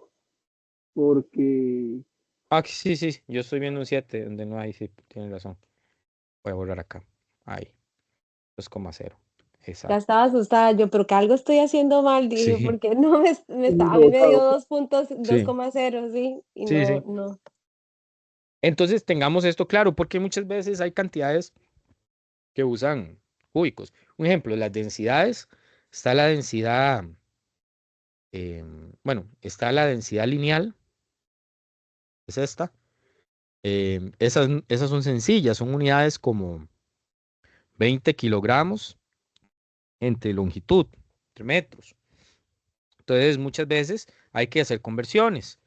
porque, Sí, sí, yo estoy viendo un 7 donde no hay, sí, tienes razón. Voy a borrar acá. Ahí, 2,0. Ya Exacto. estaba asustada yo, pero que algo estoy haciendo mal, dije, Sí, porque no a mí me dio rebotado. 2 sí, 2,0, sí, y sí, no, sí. no. Entonces tengamos esto claro, porque muchas veces hay cantidades que usan cúbicos. Un ejemplo, las densidades, está la densidad, bueno, está la densidad lineal, es esta. Esas son sencillas, son unidades como 20 kilogramos entre longitud, entre metros. Entonces, muchas veces hay que hacer conversiones.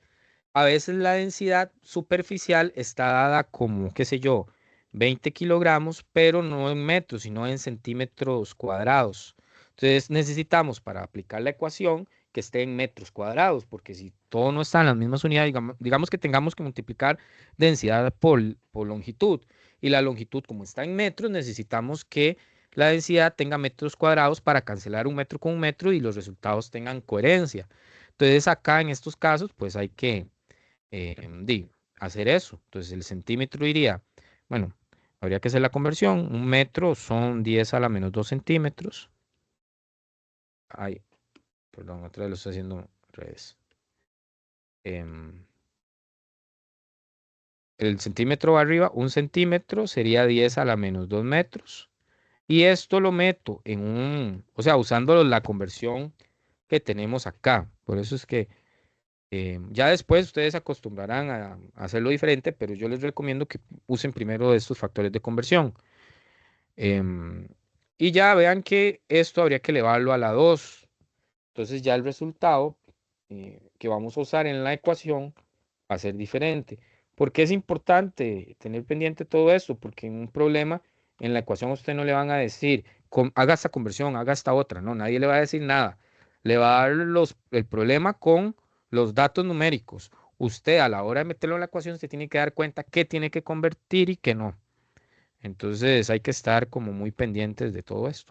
A veces la densidad superficial está dada como, qué sé yo, 20 kilogramos, pero no en metros, sino en centímetros cuadrados. Entonces necesitamos para aplicar la ecuación que esté en metros cuadrados, porque si todo no está en las mismas unidades, digamos que tengamos que multiplicar densidad por longitud, y la longitud como está en metros, necesitamos que la densidad tenga metros cuadrados para cancelar un metro con un metro y los resultados tengan coherencia. Entonces acá en estos casos, pues hay que hacer eso. Entonces el centímetro iría, bueno, habría que hacer la conversión. Un metro son 10 a la menos 2 centímetros. Ay, perdón, otra vez lo estoy haciendo al revés. El centímetro va arriba, 1 centímetro sería 10 a la menos 2 metros. Y esto lo meto en o sea, usando la conversión que tenemos acá. Por eso es que ya después ustedes se acostumbrarán a hacerlo diferente, pero yo les recomiendo que usen primero estos factores de conversión. Em, y ya vean que esto habría que elevarlo a la 2. Entonces ya el resultado que vamos a usar en la ecuación va a ser diferente. ¿Por qué es importante tener pendiente todo esto? Porque en un problema en la ecuación a usted no le van a decir, haga esta conversión, haga esta otra. No, nadie le va a decir nada. Le va a dar el problema con los datos numéricos. Usted a la hora de meterlo en la ecuación se tiene que dar cuenta qué tiene que convertir y qué no. Entonces hay que estar como muy pendientes de todo esto.